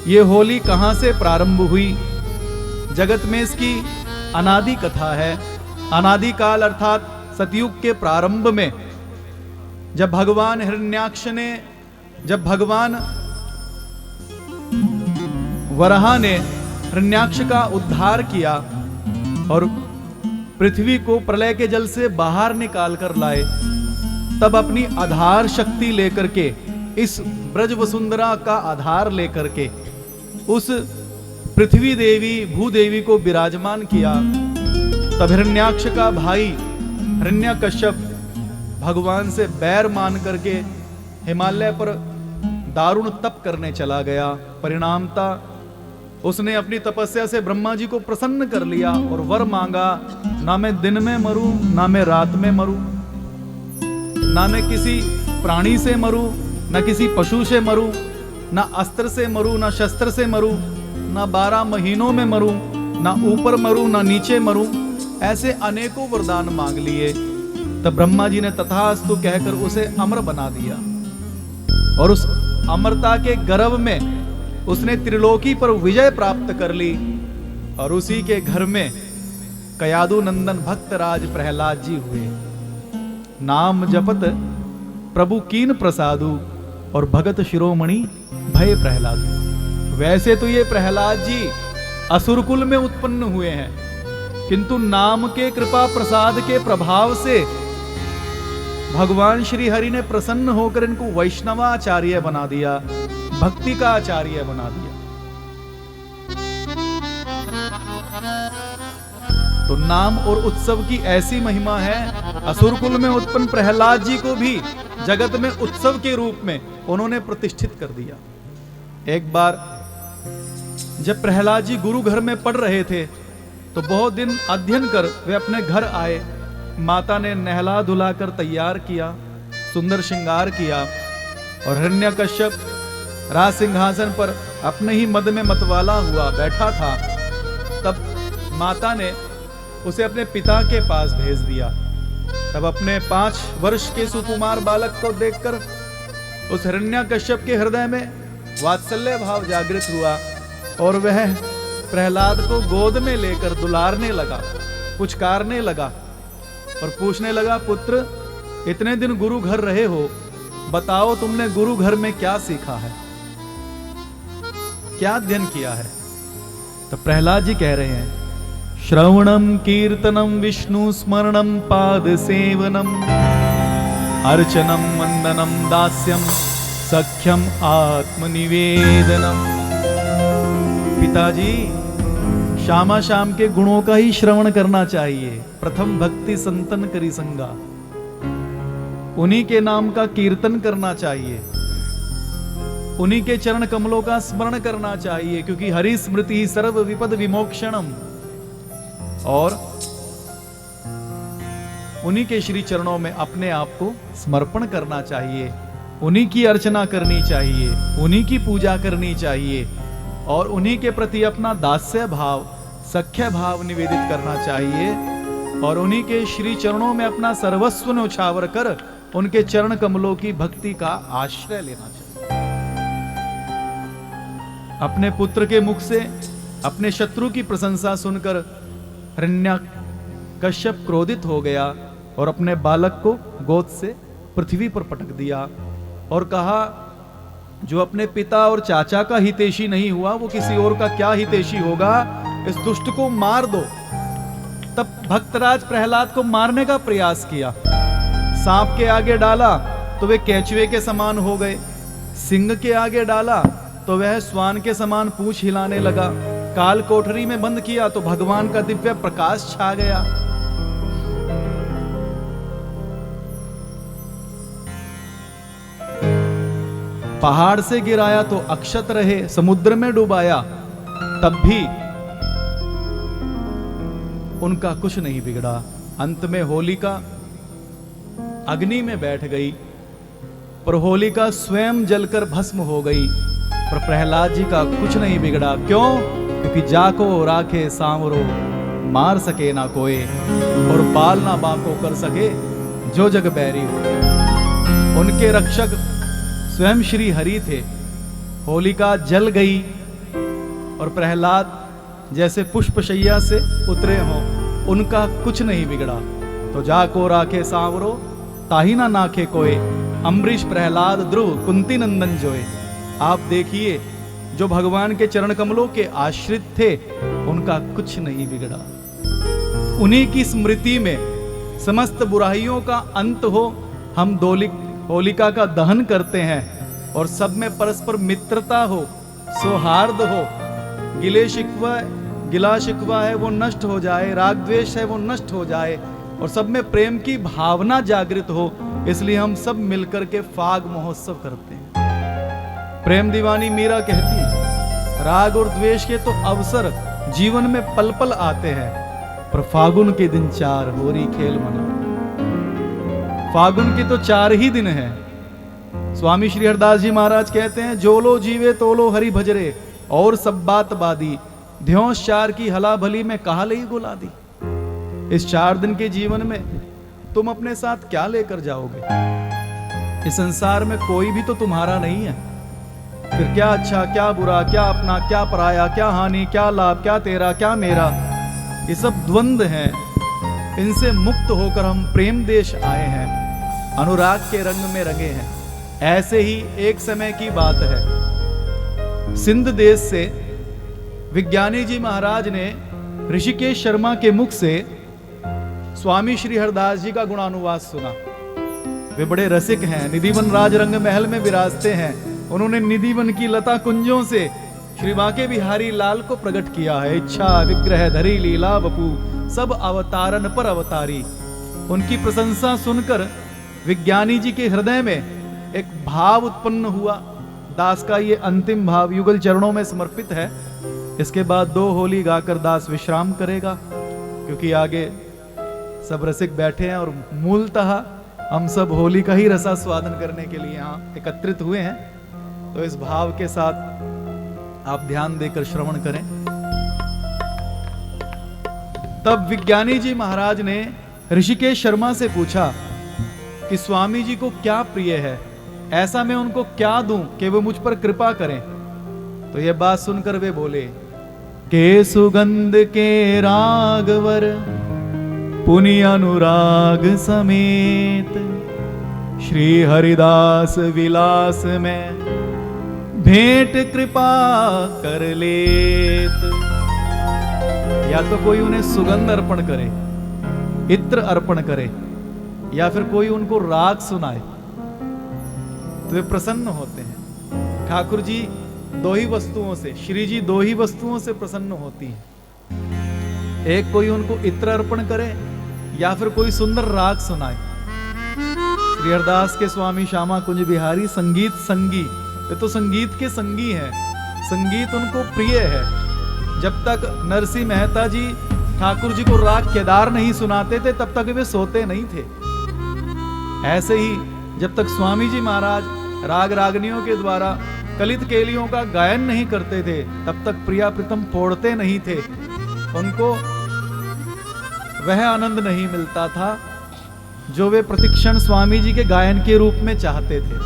ये होली कहाँ से प्रारंभ हुई? जगत में इसकी अनादि कथा है। अनादि काल अर्थात सतयुग के प्रारंभ में जब भगवान हिरण्याक्ष ने, जब भगवान वराह ने हिरण्याक्ष का उद्धार किया और पृथ्वी को प्रलय के जल से बाहर निकाल कर लाए, तब अपनी आधार शक्ति लेकर के, इस ब्रज वसुंधरा का आधार लेकर के उस पृथ्वी देवी भूदेवी को विराजमान किया। तब हिरण्याक्ष का भाई हिरण्यकश्यप भगवान से बैर मान करके हिमालय पर दारुण तप करने चला गया। परिणामता उसने अपनी तपस्या से ब्रह्मा जी को प्रसन्न कर लिया और वर मांगा, ना मैं दिन में मरूं, ना मैं रात में मरूं, ना मैं किसी प्राणी से मरूं, ना किसी पशु से मरूं, ना अस्त्र से मरूं, ना शस्त्र से मरूं, ना 12 महीनों में मरूं, ना ऊपर मरूं, ना नीचे मरूं। ऐसे अनेकों वरदान मांग लिए। तब ब्रह्मा जी ने तथास्तु कहकर उसे अमर बना दिया और उस अमरता के गर्व में उसने त्रिलोकी पर विजय प्राप्त कर ली। और उसी के घर में कयादु नंदन भक्तराज प्रहलाद जी हुए। नाम जपत प्रभु कीन प्रसादु और भगत शिरोमणि भय प्रहलाद। वैसे तो ये प्रहलाद जी असुरकुल में उत्पन्न हुए हैं, किंतु नाम के कृपा प्रसाद के प्रभाव से भगवान श्री हरि ने प्रसन्न होकर इनको वैष्णवाचार्य बना दिया, भक्ति का आचार्य बना दिया। तो नाम और उत्सव की ऐसी महिमा है। असुरकुल में उत्पन्न प्रहलाद जी को भी जगत में उत्सव के रूप में उन्होंने प्रतिष्ठित कर दिया। एक बार जब प्रहलाद जी गुरु घर में पढ़ रहे थे तो बहुत दिन अध्ययन कर वे अपने घर आए। माता ने नहला धुला कर तैयार किया, सुंदर श्रृंगार किया और हिरण्यकश्यप राज सिंहासन पर अपने ही मद में मतवाला हुआ बैठा था। तब माता ने उसे अपने पिता के पास भेज दिया। तब अपने 5 वर्ष के सुकुमार बालक को देखकर उस हिरण्यकश्यप के हृदय में वात्सल्य भाव जागृत हुआ और वह प्रहलाद को गोद में लेकर दुलारने लगा, पुचकारने लगा और पूछने लगा, पुत्र इतने दिन गुरु घर रहे हो, बताओ तुमने गुरु घर में क्या सीखा है, क्या अध्ययन किया है? तो प्रहलाद जी कह रहे हैं, श्रवणम कीर्तनम विष्णु स्मरणम पाद सेवनम अर्चनम वंदनम दास्यम सख्यम आत्मनिवेदनम। पिताजी, श्यामा श्याम के गुणों का ही श्रवण करना चाहिए। प्रथम भक्ति संतन करी संगा, उन्हीं के नाम का कीर्तन करना चाहिए, उन्हीं के चरण कमलों का स्मरण करना चाहिए, क्योंकि हरि स्मृति सर्व विपद विमोक्षणम। और उन्हीं के श्री चरणों में अपने आप को समर्पण करना चाहिए, उन्हीं की अर्चना करनी चाहिए, उन्हीं की पूजा करनी चाहिए और उन्हीं के प्रति अपना दास्य भाव, सख्य भाव निवेदित करना चाहिए और उन्हीं के श्री चरणों में अपना सर्वस्व न्यौछावर कर उनके चरण कमलों की भक्ति का आश्रय लेना चाहिए। अपने पुत्र के मुख से अपने शत्रु की प्रशंसा सुनकर हिरण्यकश्यप क्रोधित हो गया और अपने बालक को गोद से पृथ्वी पर पटक दिया और कहा, जो अपने पिता और चाचा का हितैषी नहीं हुआ वो किसी और का क्या हितैषी होगा, इस दुष्ट को मार दो। तब भक्तराज प्रहलाद को मारने का प्रयास किया, सांप के आगे डाला तो वे केंचुए के समान हो गए, सिंह के आगे डाला तो वह स्वान के समान पूंछ हिलाने लगा, काल कोठरी में बंद किया तो भगवान का दिव्य प्रकाश छा गया। पहाड़ से गिराया तो अक्षत रहे, समुद्र में डुबाया तब भी उनका कुछ नहीं बिगड़ा। अंत में होलिका अग्नि में बैठ गई, पर होलिका स्वयं जलकर भस्म हो गई, पर प्रहलाद जी का कुछ नहीं बिगड़ा। क्यों? क्योंकि जाको राखे सांवरो, मार सके ना कोई और बाल ना बांको कर सके जो जग बैरी हो। उनके रक्षक स्वयं श्री हरि थे। होलिका जल गई और प्रहलाद जैसे पुष्पशैया से उतरे हों, उनका कुछ नहीं बिगड़ा। तो जाको राखे सांवरो, ताही ना नाखे कोय, अम्बरीश प्रहलाद ध्रुव कुंती नंदन जोए। आप देखिए, जो भगवान के चरण कमलों के आश्रित थे उनका कुछ नहीं बिगड़ा। उन्हीं की स्मृति में समस्त बुराइयों का अंत हो, हम होलिका का दहन करते हैं और सब में परस्पर मित्रता हो, सौहार्द हो, गिला शिकवा है वो नष्ट हो जाए, राग द्वेष है वो नष्ट हो जाए और सब में प्रेम की भावना जागृत हो। इसलिए हम सब मिलकर के फाग महोत्सव करते हैं। प्रेम दीवानी मीरा कहती है, राग और द्वेष के तो अवसर जीवन में पल पल आते हैं, पर फागुन के दिन 4 होरी खेल मना। फागुन के तो 4 ही दिन हैं। स्वामी श्री हरदास जी महाराज कहते हैं, जोलो जीवे तोलो हरि भजरे और सब बात बादी, ध्योस 4 की हला भली में कहा लई गुला दी। इस 4 दिन के जीवन में तुम अपने साथ क्या लेकर जाओगे? इस संसार में कोई भी तो तुम्हारा नहीं है। फिर क्या अच्छा क्या बुरा, क्या अपना क्या पराया, क्या हानि क्या लाभ, क्या तेरा क्या मेरा, ये सब द्वंद्व हैं। इनसे मुक्त होकर हम प्रेम देश आए हैं, अनुराग के रंग में रंगे हैं। ऐसे ही एक समय की बात है, सिंध देश से विज्ञानी जी महाराज ने ऋषिकेश शर्मा के मुख से स्वामी श्री हरदास जी का गुणानुवाद सुना। वे बड़े रसिक हैं, निधिवन राज रंग महल में विराजते हैं। उन्होंने निधिवन की लता कुंजों से श्री बांके बिहारी लाल को प्रकट किया है। इच्छा विग्रह धरी लीला बपू, सब अवतारन पर अवतारी। उनकी प्रशंसा सुनकर विज्ञानी जी के हृदय में एक भाव उत्पन्न हुआ। दास का ये अंतिम भाव युगल चरणों में समर्पित है। इसके बाद 2 होली गाकर दास विश्राम करेगा, क्योंकि आगे सब रसिक बैठे हैं और मूलतः हम सब होली का ही रसास्वादन करने के लिए यहाँ एकत्रित हुए हैं। तो इस भाव के साथ आप ध्यान देकर श्रवण करें। तब विज्ञानी जी महाराज ने ऋषिकेश शर्मा से पूछा कि स्वामी जी को क्या प्रिय है, ऐसा मैं उनको क्या दूं कि वो मुझ पर कृपा करें। तो यह बात सुनकर वे बोले, के सुगंध के रागवर पुनि अनुराग समेत, श्री हरिदास विलास में भेंट कृपा कर लेत। या तो कोई उन्हें सुगंध अर्पण करे, इत्र अर्पण करे, या फिर कोई उनको राग सुनाए तो वे प्रसन्न होते हैं। ठाकुर जी 2 ही वस्तुओं से, श्री जी 2 ही वस्तुओं से प्रसन्न होती हैं। एक कोई उनको इत्र अर्पण करे या फिर कोई सुंदर राग सुनाए। श्री हरदास के स्वामी श्यामा कुंज बिहारी संगीत संगी, वे तो संगीत के संगी हैं। संगीत उनको प्रिय है। जब तक नरसिंह मेहता जी ठाकुर जी को राग केदार नहीं सुनाते थे तब तक वे सोते नहीं थे। ऐसे ही जब तक स्वामी जी महाराज राग रागनियों के द्वारा कलित केलियों का गायन नहीं करते थे तब तक प्रिया प्रीतम फोड़ते नहीं थे, उनको वह आनंद नहीं मिलता था जो वे प्रतिक्षण स्वामी जी के गायन के रूप में चाहते थे।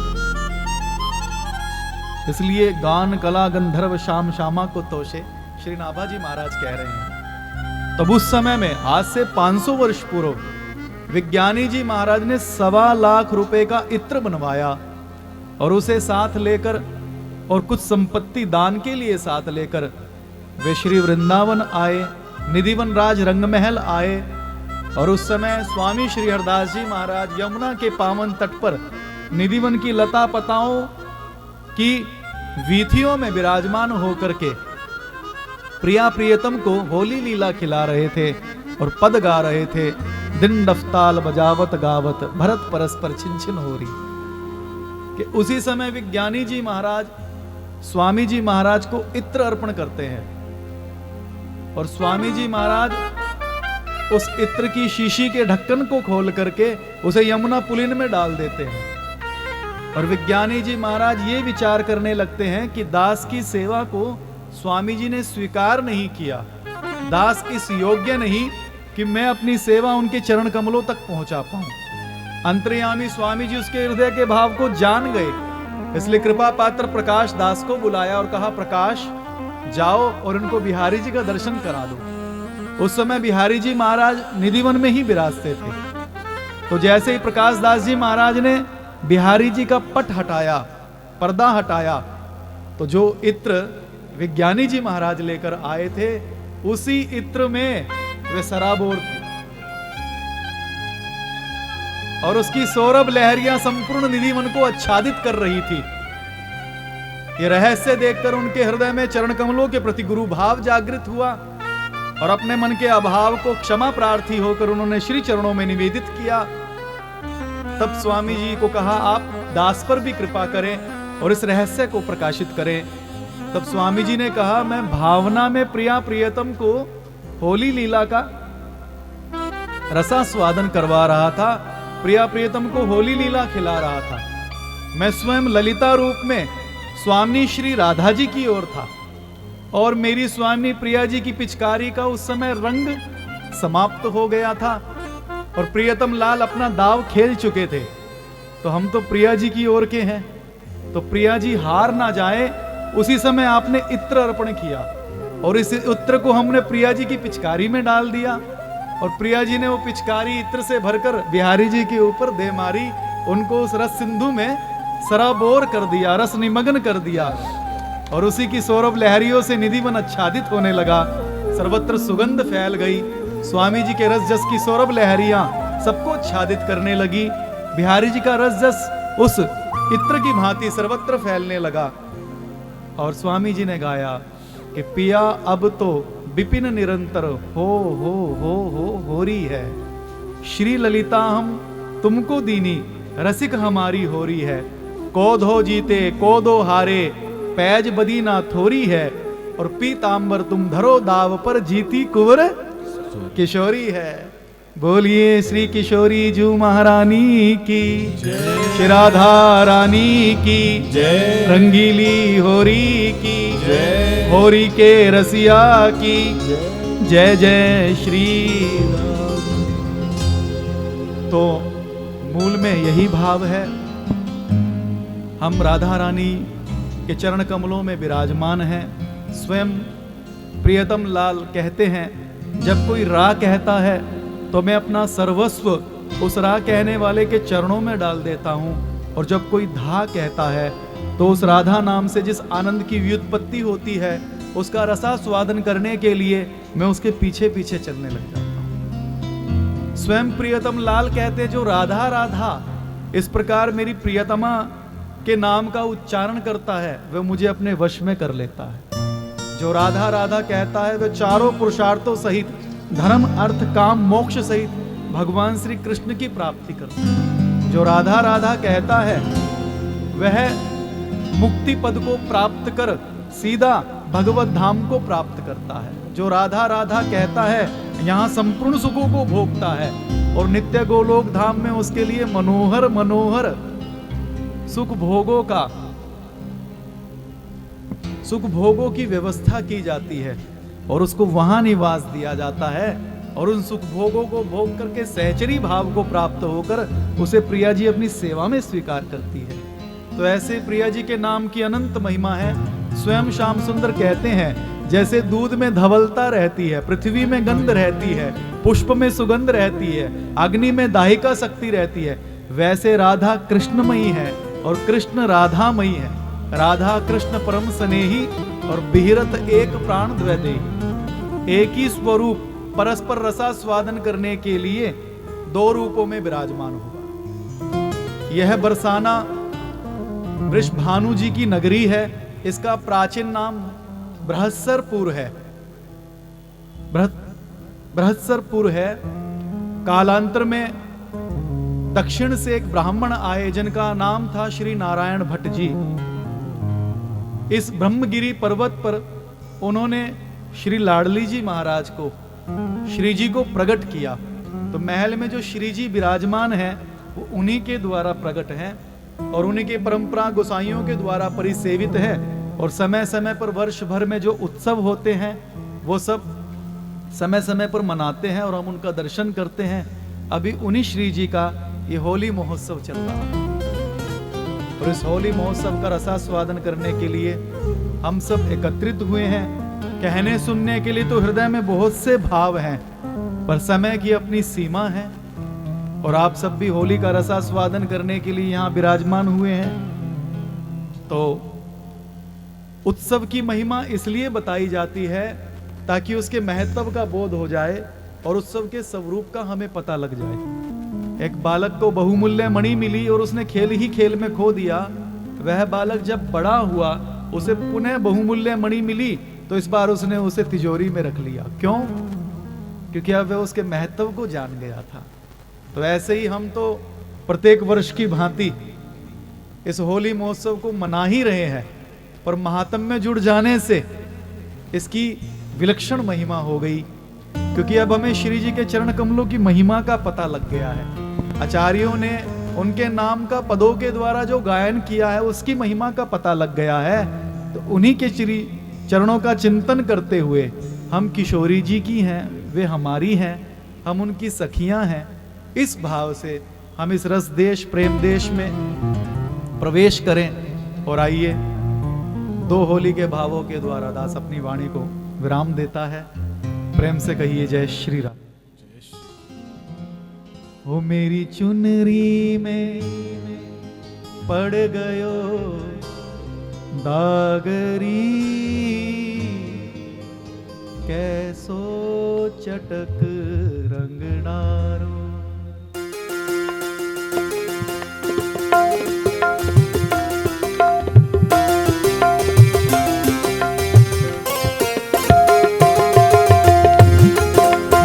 इसलिए गान कला गंधर्व श्याम श्यामा को तोषे, श्री नाभाजी महाराज कह रहे हैं। तब उस समय में आज से 500 वर्ष पूर्व विज्ञानी जी महाराज ने 1.25 लाख रुपए का इत्र बनवाया और उसे साथ लेकर और कुछ संपत्ति दान के लिए साथ लेकर वे श्री वृंदावन आए, निधिवन राज रंगमहल आए। और उस समय स्वामी श्री हरदास जी महाराज यमुना के पावन तट पर निधिवन की लता पताओं की वीथियों में विराजमान होकर के प्रिया प्रियतम को होली लीला खिला रहे थे और पद गा रहे थे। दिन डफताल बजावत गावत भरत परस्पर छिन छिन हो रही कि उसी समय विज्ञानी जी महाराज स्वामी जी महाराज को इत्र अर्पण करते हैं और स्वामी जी महाराज उस इत्र की शीशी के ढक्कन को खोल करके उसे यमुना पुलिन में डाल देते हैं और विज्ञानी जी महाराज ये विचार करने लगते हैं कि दास की सेवा को स्वामी जी ने स्वीकार नहीं किया, दास इस योग्य नहीं कि मैं अपनी सेवा उनके चरण कमलों तक पहुंचा पाऊं। अंतर्यामी स्वामी जी उसके हृदय के भाव को जान गए, इसलिए कृपा पात्र प्रकाश दास को बुलाया और कहा, प्रकाश जाओ और उनको बिहारी जी का दर्शन करा दो। उस समय बिहारी जी महाराज निधिवन में ही विराजते थे। तो जैसे ही प्रकाश दास जी महाराज ने बिहारी जी का पट हटाया, पर्दा हटाया, तो जो इत्र विज्ञानी जी महाराज लेकर आए थे उसी इत्र में वे सराबोर थे और उसकी सौरभ लहरियां संपूर्ण निधिवन को आच्छादित कर रही थी। ये रहस्य देखकर उनके हृदय में चरण कमलों के प्रति गुरु भाव जागृत हुआ और अपने मन के अभाव को क्षमा प्रार्थी होकर उन्होंने श्री चरणों में निवेदित किया। तब स्वामी जी को कहा, आप दास पर भी कृपा करें और इस रहस्य को प्रकाशित करें। तब स्वामी जी ने कहा, मैं भावना में प्रिया प्रियतम को होली लीला का रसास्वादन करवा रहा था, प्रिया प्रियतम को होली लीला खिला रहा था। मैं स्वयं ललिता रूप में स्वामी श्री राधा जी की ओर था और मेरी स्वामी प्रिया जी की पिचकारी का उस समय रंग समाप्त हो गया था और प्रियतम लाल अपना दाव खेल चुके थे। तो हम तो प्रिया जी की ओर के हैं, तो प्रिया जी हार ना जाए, उसी समय आपने इत्र अर्पण किया और इस इत्र को हमने प्रिया जी की पिचकारी में डाल दिया और प्रिया जी ने वो पिचकारी इत्र से भरकर बिहारी जी के ऊपर दे मारी, उनको उस रस सिंधु में सराबोर कर दिया, रस निमग्न कर दिया और उसी की सौरभ लहरियों से निधिवन आच्छादित होने लगा। सर्वत्र सुगंध फैल गई, स्वामी जी के रस जस की सौरभ लहरियां सबको आच्छादित करने लगी। बिहारी जी का रस जस उस इत्र की भांति सर्वत्र फैलने लगा और स्वामी जी ने गाया कि पिया अब तो विपिन निरंतर हो रही है, श्री ललिता हम तुमको दीनी रसिक हमारी हो रही है, कोधो जीते कोदो हारे पैज बदी ना थोरी है और पीतांबर तुम धरो दाव पर जीती कुंवर किशोरी है। बोलिए श्री किशोरी जू महारानी की श्री राधा रानी की जय, रंगीली होरी की जय, होरी के रसिया की जय जय श्री राम। तो मूल में यही भाव है, हम राधा रानी के चरण कमलों में विराजमान हैं। स्वयं प्रियतम लाल कहते हैं, जब कोई रा कहता है तो मैं अपना सर्वस्व उस रा कहने वाले के चरणों में डाल देता हूं और जब कोई धा कहता है तो उस राधा नाम से जिस आनंद की व्युत्पत्ति होती है उसका रसास्वादन करने के लिए मैं उसके पीछे पीछे चलने लग जाता हूं। स्वयं प्रियतम लाल कहते, जो राधा राधा इस प्रकार मेरी प्रियतमा के नाम का उच्चारण करता है वह मुझे अपने वश में कर लेता है। जो राधा राधा कहता है वह चारों पुरुषार्थों सहित धर्म अर्थ काम मोक्ष सहित भगवान श्री कृष्ण की प्राप्ति करता है। जो राधा राधा कहता है वह मुक्ति पद को प्राप्त कर सीधा भगवत धाम को प्राप्त करता है। जो राधा राधा कहता है यहाँ संपूर्ण सुखों को भोगता है, और नित्य गोलोक धाम में उसके लिए मनोहर मनोहर सुख भोगों की व्यवस्था की जाती है और उसको वहां निवास दिया जाता है, और उन सुख भोगों को भोग करके सहचरी भाव को प्राप्त होकर उसे प्रिया जी अपनी सेवा में स्वीकार करती है। तो ऐसे प्रिया जी के नाम की अनंत महिमा है। स्वयं श्याम सुंदर कहते हैं, जैसे दूध में धवलता रहती है, पृथ्वी में गंध रहती है, पुष्प में सुगंध रहती है, अग्नि में दाहिका शक्ति रहती है, वैसे राधा कृष्णमयी है और कृष्ण राधामयी है। राधा कृष्ण परम स्नेही और बिहरत एक प्राण द्वैदेही। एक ही स्वरूप परस्पर रसास्वादन करने के लिए दो रूपों में विराजमान हुआ। यह बरसाना वृषभानु जी की नगरी है। इसका प्राचीन नाम बृहस्सरपुर है। बृहस्सरपुर है। कालांतर में दक्षिण से एक ब्राह्मण आए जिनका नाम था श्री नारायण भट्ट जी। इस ब्रह्मगिरी पर्वत पर उन्होंने श्री लाडली जी महाराज को, श्री जी को प्रकट किया। तो महल में जो श्री जी विराजमान है वो उन्हीं के द्वारा प्रकट है और उन्हीं की परंपरा गोसाइयों के द्वारा परिसेवित है। और समय समय पर वर्ष भर में जो उत्सव होते हैं वो सब समय समय पर मनाते हैं और हम उनका दर्शन करते हैं। अभी उन्हीं श्री जी का ये होली महोत्सव चल रहा है और इस होली महोत्सव का रसास्वादन करने के लिए हम सब एकत्रित हुए हैं। कहने सुनने के लिए तो हृदय में बहुत से भाव हैं, पर समय की अपनी सीमा है और आप सब भी होली का रसास्वादन करने के लिए यहाँ विराजमान हुए हैं। तो उत्सव की महिमा इसलिए बताई जाती है ताकि उसके महत्व का बोध हो जाए और उत्सव के स्वरूप का हमें पता लग जाए। एक बालक को बहुमूल्य मणि मिली और उसने खेल ही खेल में खो दिया। वह बालक जब बड़ा हुआ उसे पुनः बहुमूल्य मणि मिली तो इस बार उसने उसे तिजोरी में रख लिया। क्यों? क्योंकि अब वह उसके महत्व को जान गया था। तो ऐसे ही हम तो प्रत्येक वर्ष की भांति इस होली महोत्सव को मना ही रहे हैं, पर महात्म्य में जुड़ जाने से इसकी विलक्षण महिमा हो गई, क्योंकि अब हमें श्री जी के चरण कमलों की महिमा का पता लग गया है। आचार्यों ने उनके नाम का पदों के द्वारा जो गायन किया है उसकी महिमा का पता लग गया है। तो उन्हीं के श्री चरणों का चिंतन करते हुए हम किशोरी जी की हैं, वे हमारी हैं, हम उनकी सखियां हैं। इस भाव से हम इस रस देश प्रेम देश में प्रवेश करें और आइए दो होली के भावों के द्वारा दास अपनी वाणी को विराम देता है। प्रेम से कहिए जय श्री राम। हो मेरी चुनरी में पड़ गयो दागरी, कैसो चटक रंग डारो।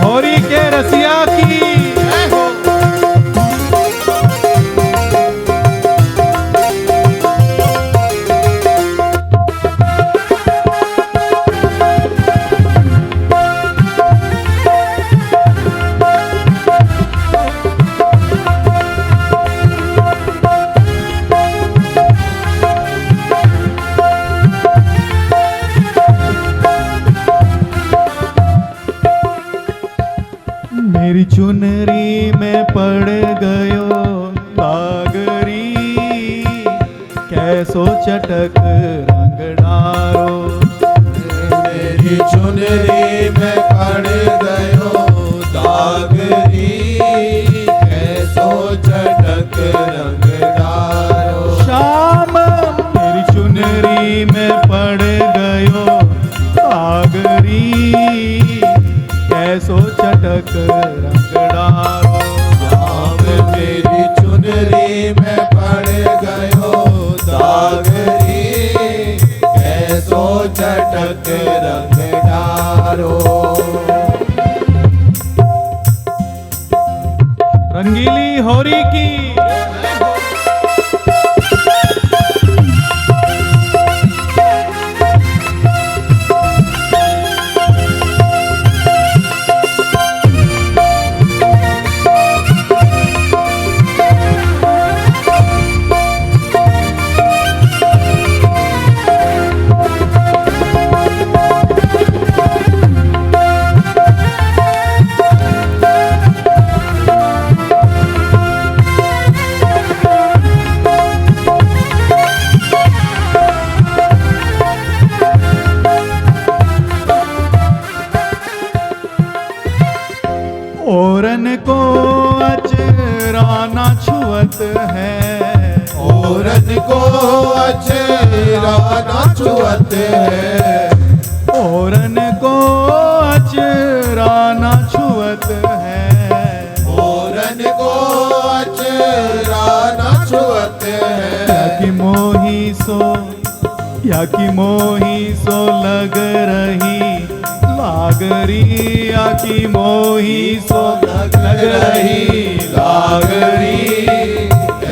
होरी के रसिया की मेरी चुनरी में पड़ गयो दागरी, कैसो चटक रंग डारो। मेरी चुनरी में पड़ गयो दागरी, कैसो चटक रंग डारो। श्याम मेरी चुनरी में पड़ गयो दागरी, कैसो चटक रंग डारो। श्याम मेरी चुनरी में पड़ गयो दागरी, कैसो चटक रंग डारो। रंगीली होरी की अचराना छुअत है, औरन को अचरा न छुअत है, औरन को अचराना छुअत है, औरन को अचरा न छुअत है। या कि मोही सो लग रही लागरी, या कि मोही सो लग रही लागरी,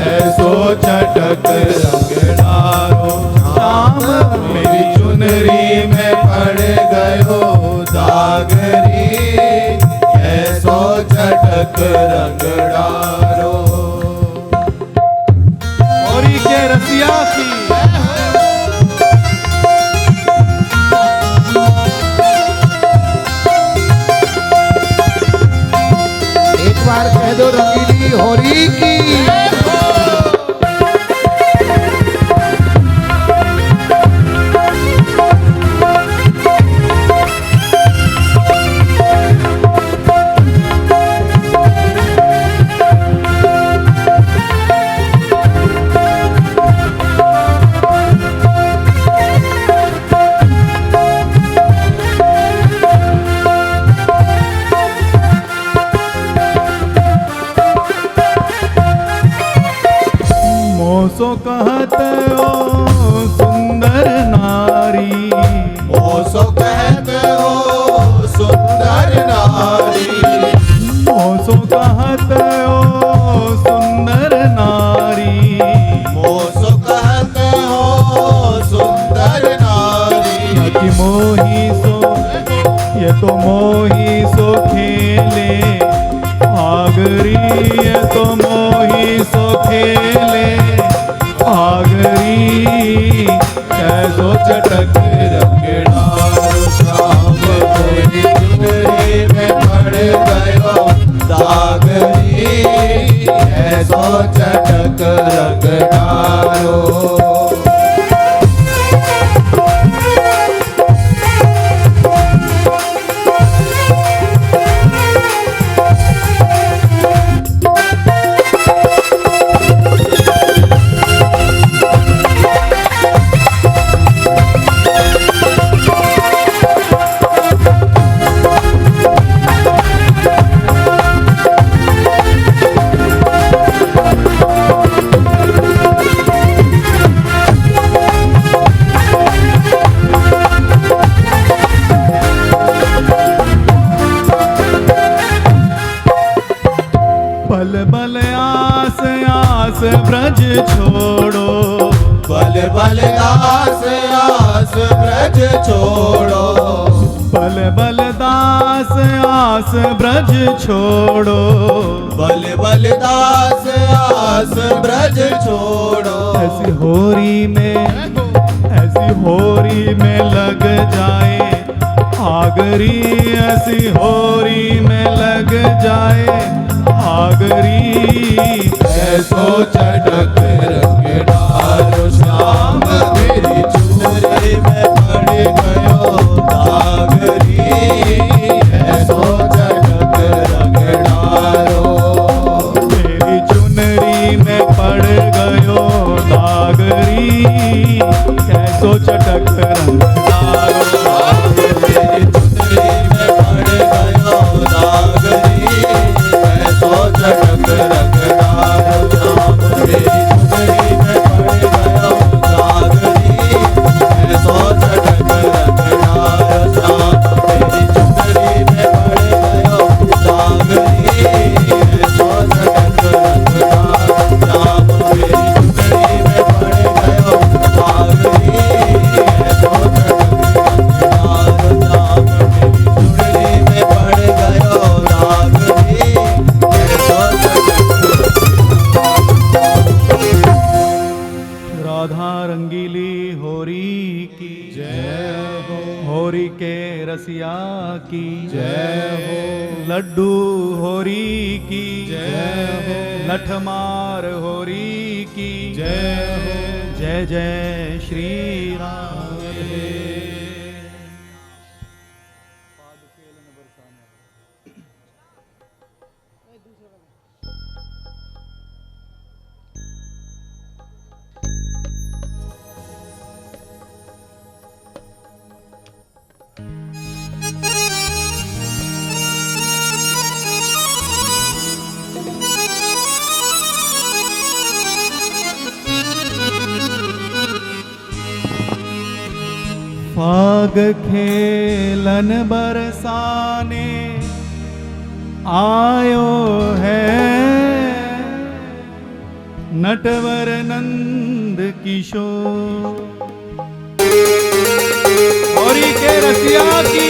ऐसो चटक रंग डारो, शाम मेरी चुनरी में पड़ गयो दागरी, ऐसो चटक रंग डारो। होरी के रसिया की एक बार कह दो रंगीली होरी की। मोसो कहत ओ सुंदर नारी, मोसो कहत हो सुंदर नारी, मोसो कहत ओ सुंदर नारी, मोसो कहत हो सुंदर नारी। या कि मोही सो, ये तो मोही सो खेले आगरी, ये तो मोही सो खेले आगरी, कैसो चटक रंग डारो, शाम मेरी चुनरी में पड़ गयो दागरी, ऐसो चटक रंग डारो। बल बल आस आस ब्रज छोड़ो, बल बल दास आस ब्रज छोड़ो, बल बल दास आस ब्रज छोड़ो, बल बल दास आस ब्रज छोड़ो। ऐसी होरी में लग जाए आगरी, ऐसी होरी में लग जाए आगरी, ऐसो चटक रंग डारो, श्याम मेरी चुनरी में पड़ गयो दागरी, ऐसो चटक रंग डारो। मेरी चुनरी में पड़ गयो दागरी, कैसो चटक रंग डारो, मेरी चुनरी में पड़ गयो दागरी, ऐसो चटक रंग डारो, श्याम मेरी चुनरी में पड़ गयो दागरी, ऐसो चटक रंग डारो, श्याम मेरी चुनरी में पड़ गयो दागरी, ऐसो चटक रंग डारो, श्याम मेरी चुनरी में पड़ गयो दागरी, ऐसो राधा रंगीली होरी की जय हो, होरी के रसिया की जय हो, लड्डू होरी की जय हो, लठमार होरी की जय हो, जय जय श्री राम। फाग खेलन बरसाने आयो है नटवर नंद किशोर। होरी के रसिया की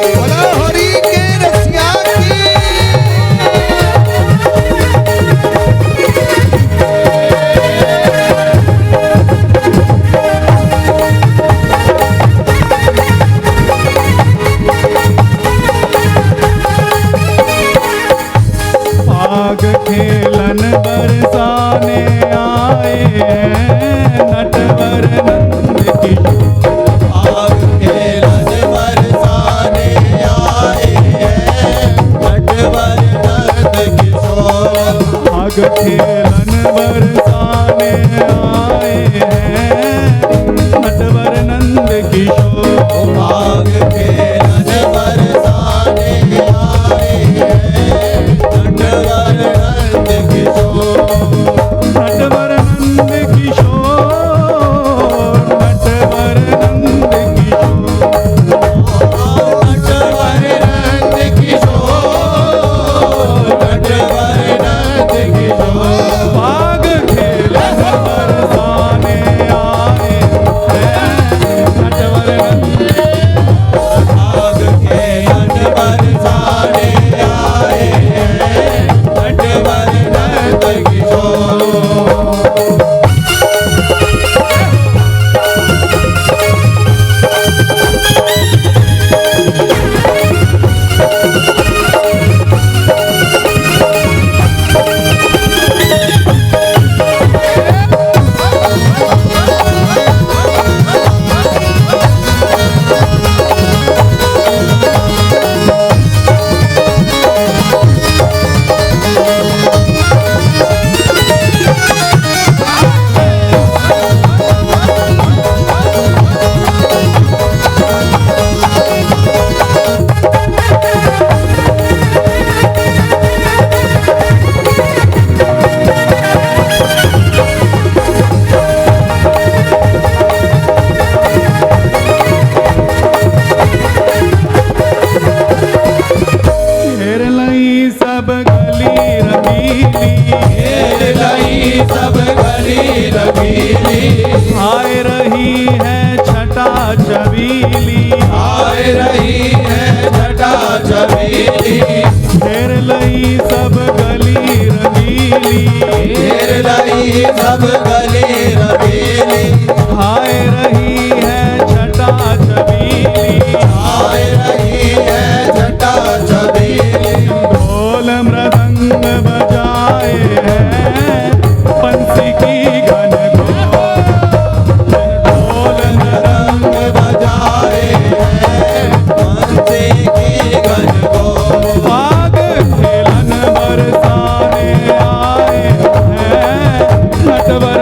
बोलो होरी के रसिया की। फाग खेलन बरसाने आए हैं नटवर नंद किशोर। फाग खेलन बरसाने आए हैं नटवर नंद किशोर। फाग खेलन बरसाने आए हैं नटवर नंद किशोर। फाग खेलन बरसाने आए हैं नटवर नंद किशोर। नटवर नंद किशोर, नटवर नंद किशोर। नटवर नंद किशोर, नटवर नंद किशोर। फाग खेलन बरसाने आए हैं नटवर नंद। फाग खेलन बरसाने आए हैं नटवर नंद किशोर। घेर लई सब गली रंगीली, घेर लई सब गली रंगीली। आए रही है छटा छबीली। आए रही है छटा छबीली। घेर लई सब गली रंगीली। घेर लई सब गली रंगीली। आए रही है छटा छबीली। आए रही है छटा छबीली। ढोल मृदंग बजाए हैं बंसी की घन घोर। ढोल मृदंग रंग बजाए हैं बंसी की गन को। फाग खेलन बरसाने आए हैं नटवर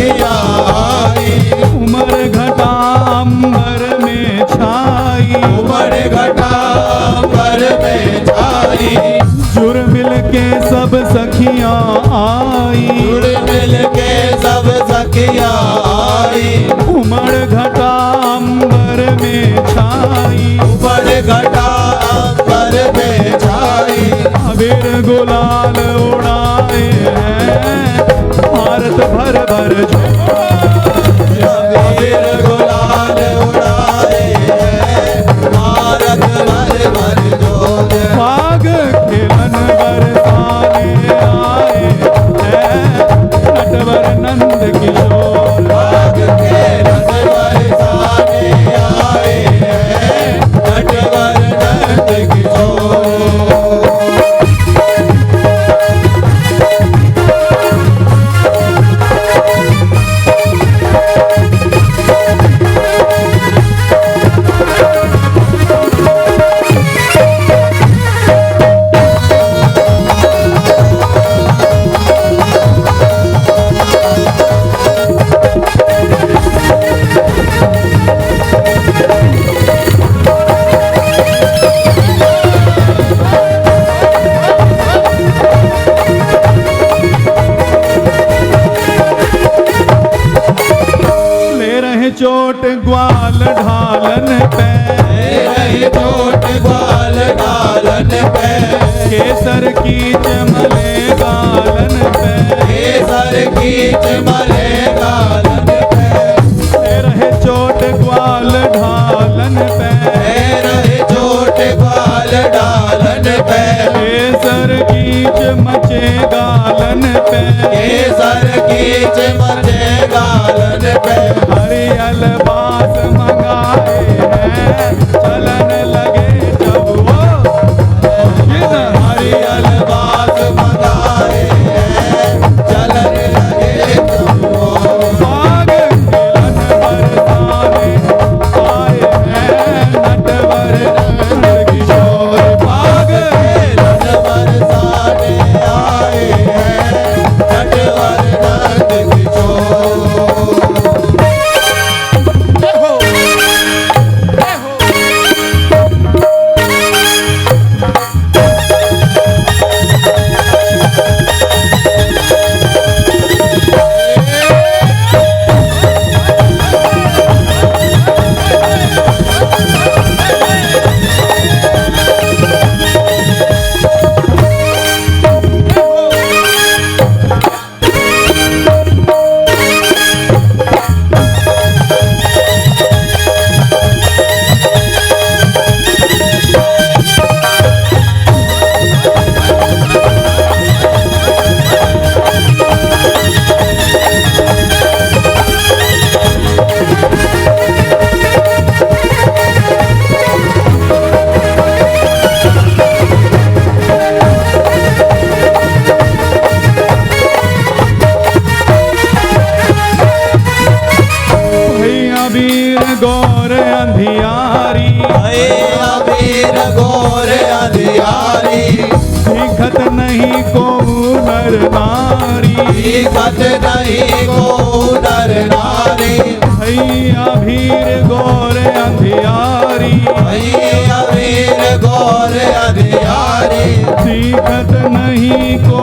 सखिया आई, उमर घटा अंबर में छाई, उमड़ घटा अंबर में छाई, जुड़ मिल के सब सखियां आई, जुड़ मिल के सब सखिया आई, उमड़ घटा अंबर में छाई, उमड़ घटा अंबर में छाई, अबीर गुलाल उड़ाए हैं, भारत भर भर अबीर गुलाल उड़ाए हैं, भारत भर भर जोर, बाग खेलन बरसाने आए हैं, नटवर नंद किशोर। बाग के नटवर साने आए हैं, नटवर नंद किशोर। ले रहे चोट ग्वाल ढालन पे, रही चोट ग्वाल डालन पे, केसर की चमले गालन पे, केसर की चमले गालन पे, ले रहे चोट ग्वाल ढालन पे, रही चोट ग्वाल डालन पे, केसर की चमचे गालन पे, केसर की चमचे गालन पे, हरियल बास मंगाए हैं, चलन लगे जब वो हरियल बास मंगाए हैं, चलन लगे तुमको। बाग खेलन बरसाने आए हैं, नटवर नंद किशोर। बाग नटवर साने आए हैं, नटवर नंद किशोर। भैया वीर गौर अंधियारी, हे अबीर घोर अंधियारी, दिखत नहीं को नर नारी। दिखत नहीं को नर नारी, भैया वीर गौर अंधियारी, हे अबीर घोर अंधियारी, दिखत नहीं को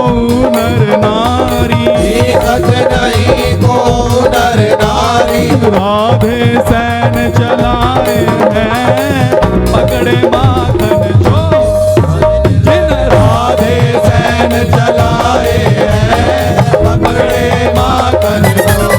नर नारी। दिखत नहीं को नर नारी, राधे सैन चलाए हैं, पकड़े माखन चोर। जिन राधे सैन चलाए हैं, पकड़े माखन चोर।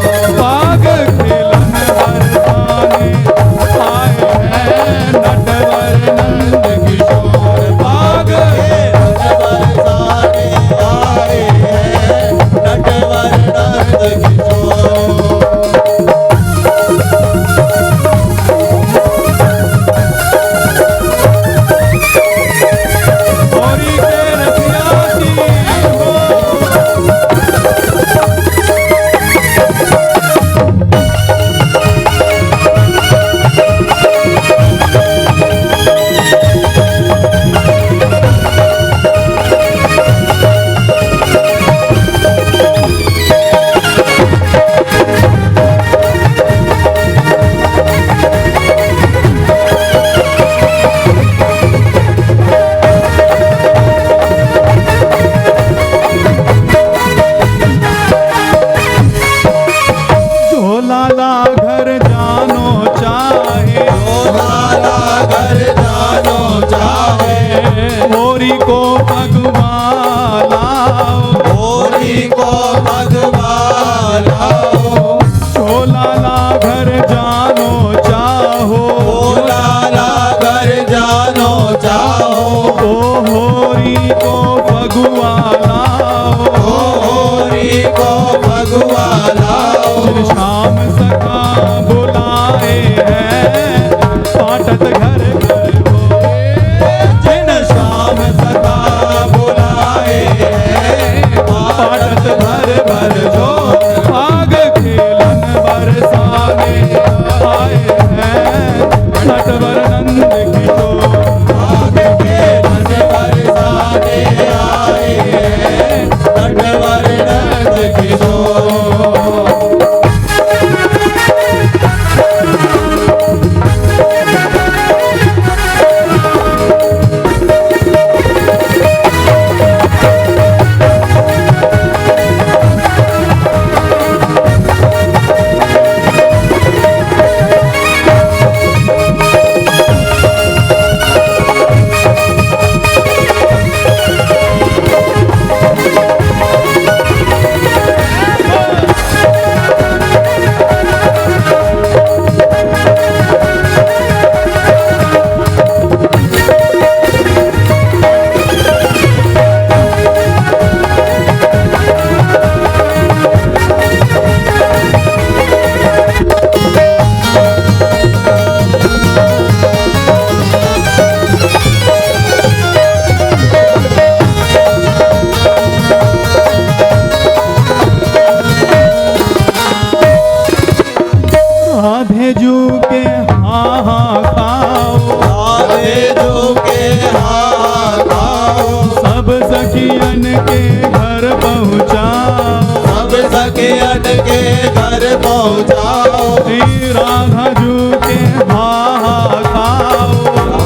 जू के हाँ हाँ खाओ, राधे झूके हाँ खाओ, सब सखियन के घर पहुँचाओ, सब सखियन के घर पहुँचाओ, श्री राधा जू के हाँ हाँ खाओ,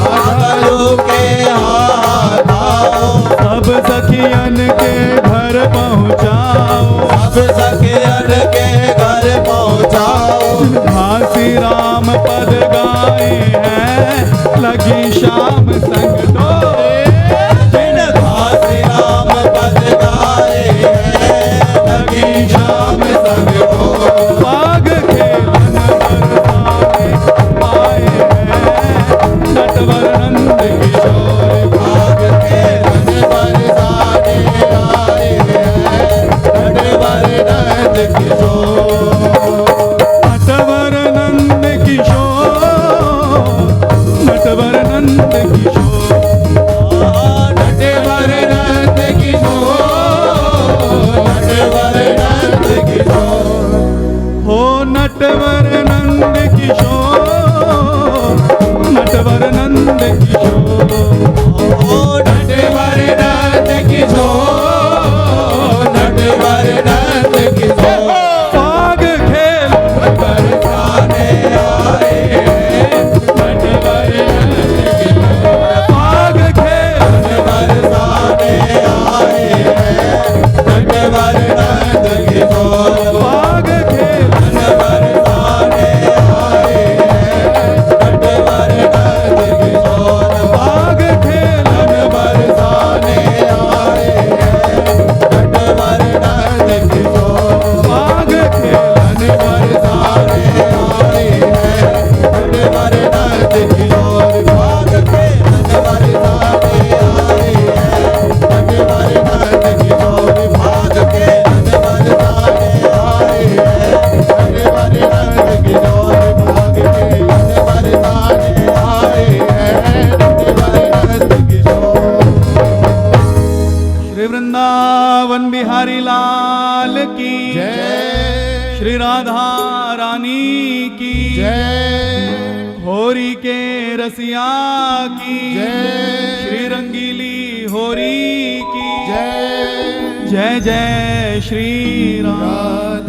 राधा झूके हाँ खाओ, सब सखियन के घर पहुँचाओ, सब सखियन के घर पहुँचाओ, घासी राम पद गाए हैं, लगी शाम संग डोरे, बिन घासी राम पद गाए हैं, लगी शाम संग डोरे। बाग खेलन बरसाने आए हैं, नटवर नंद किशोर, भाग के रन बरसाने आए हैं, नटवर नंद किशोर। नटवर नंद किशोर, नटवर नंद किशोर, नटवर नंद किशोर, नटवर नंद किशोर। हो नटवर नंद किशोर, नटवर नंद किशोर, ओ नटवर नंद किशोर, नटवर नंद किशोर। बाग खेल बरसाने आए हैं, नटवर नंद किशोर। बाग खेल बरसाने आए हैं, नटवर नंद किशोर। बाग खेल बरसाने आए हैं, नटवर नंद किशोर। बाग खेल बरसाने आए हैं, नटवर नंद किशोर। बाग खेलन बरसाने आए हैं, नटवर नंद किशोर। भाग के नटवर बरसाने आए हैं, नटवर नंद किशोर। भाग के नटवर बरसाने आए हैं, नटवर नंद किशोर। भाग के नटवर बरसाने आए हैं, नटवर नंद किशोर। श्री वृंदावन बिहारी लाल की जय श्री राधा रानी की जय होरी के रसिया की जय। श्री रंगीली होरी की जय जय जय श्री राम। राधा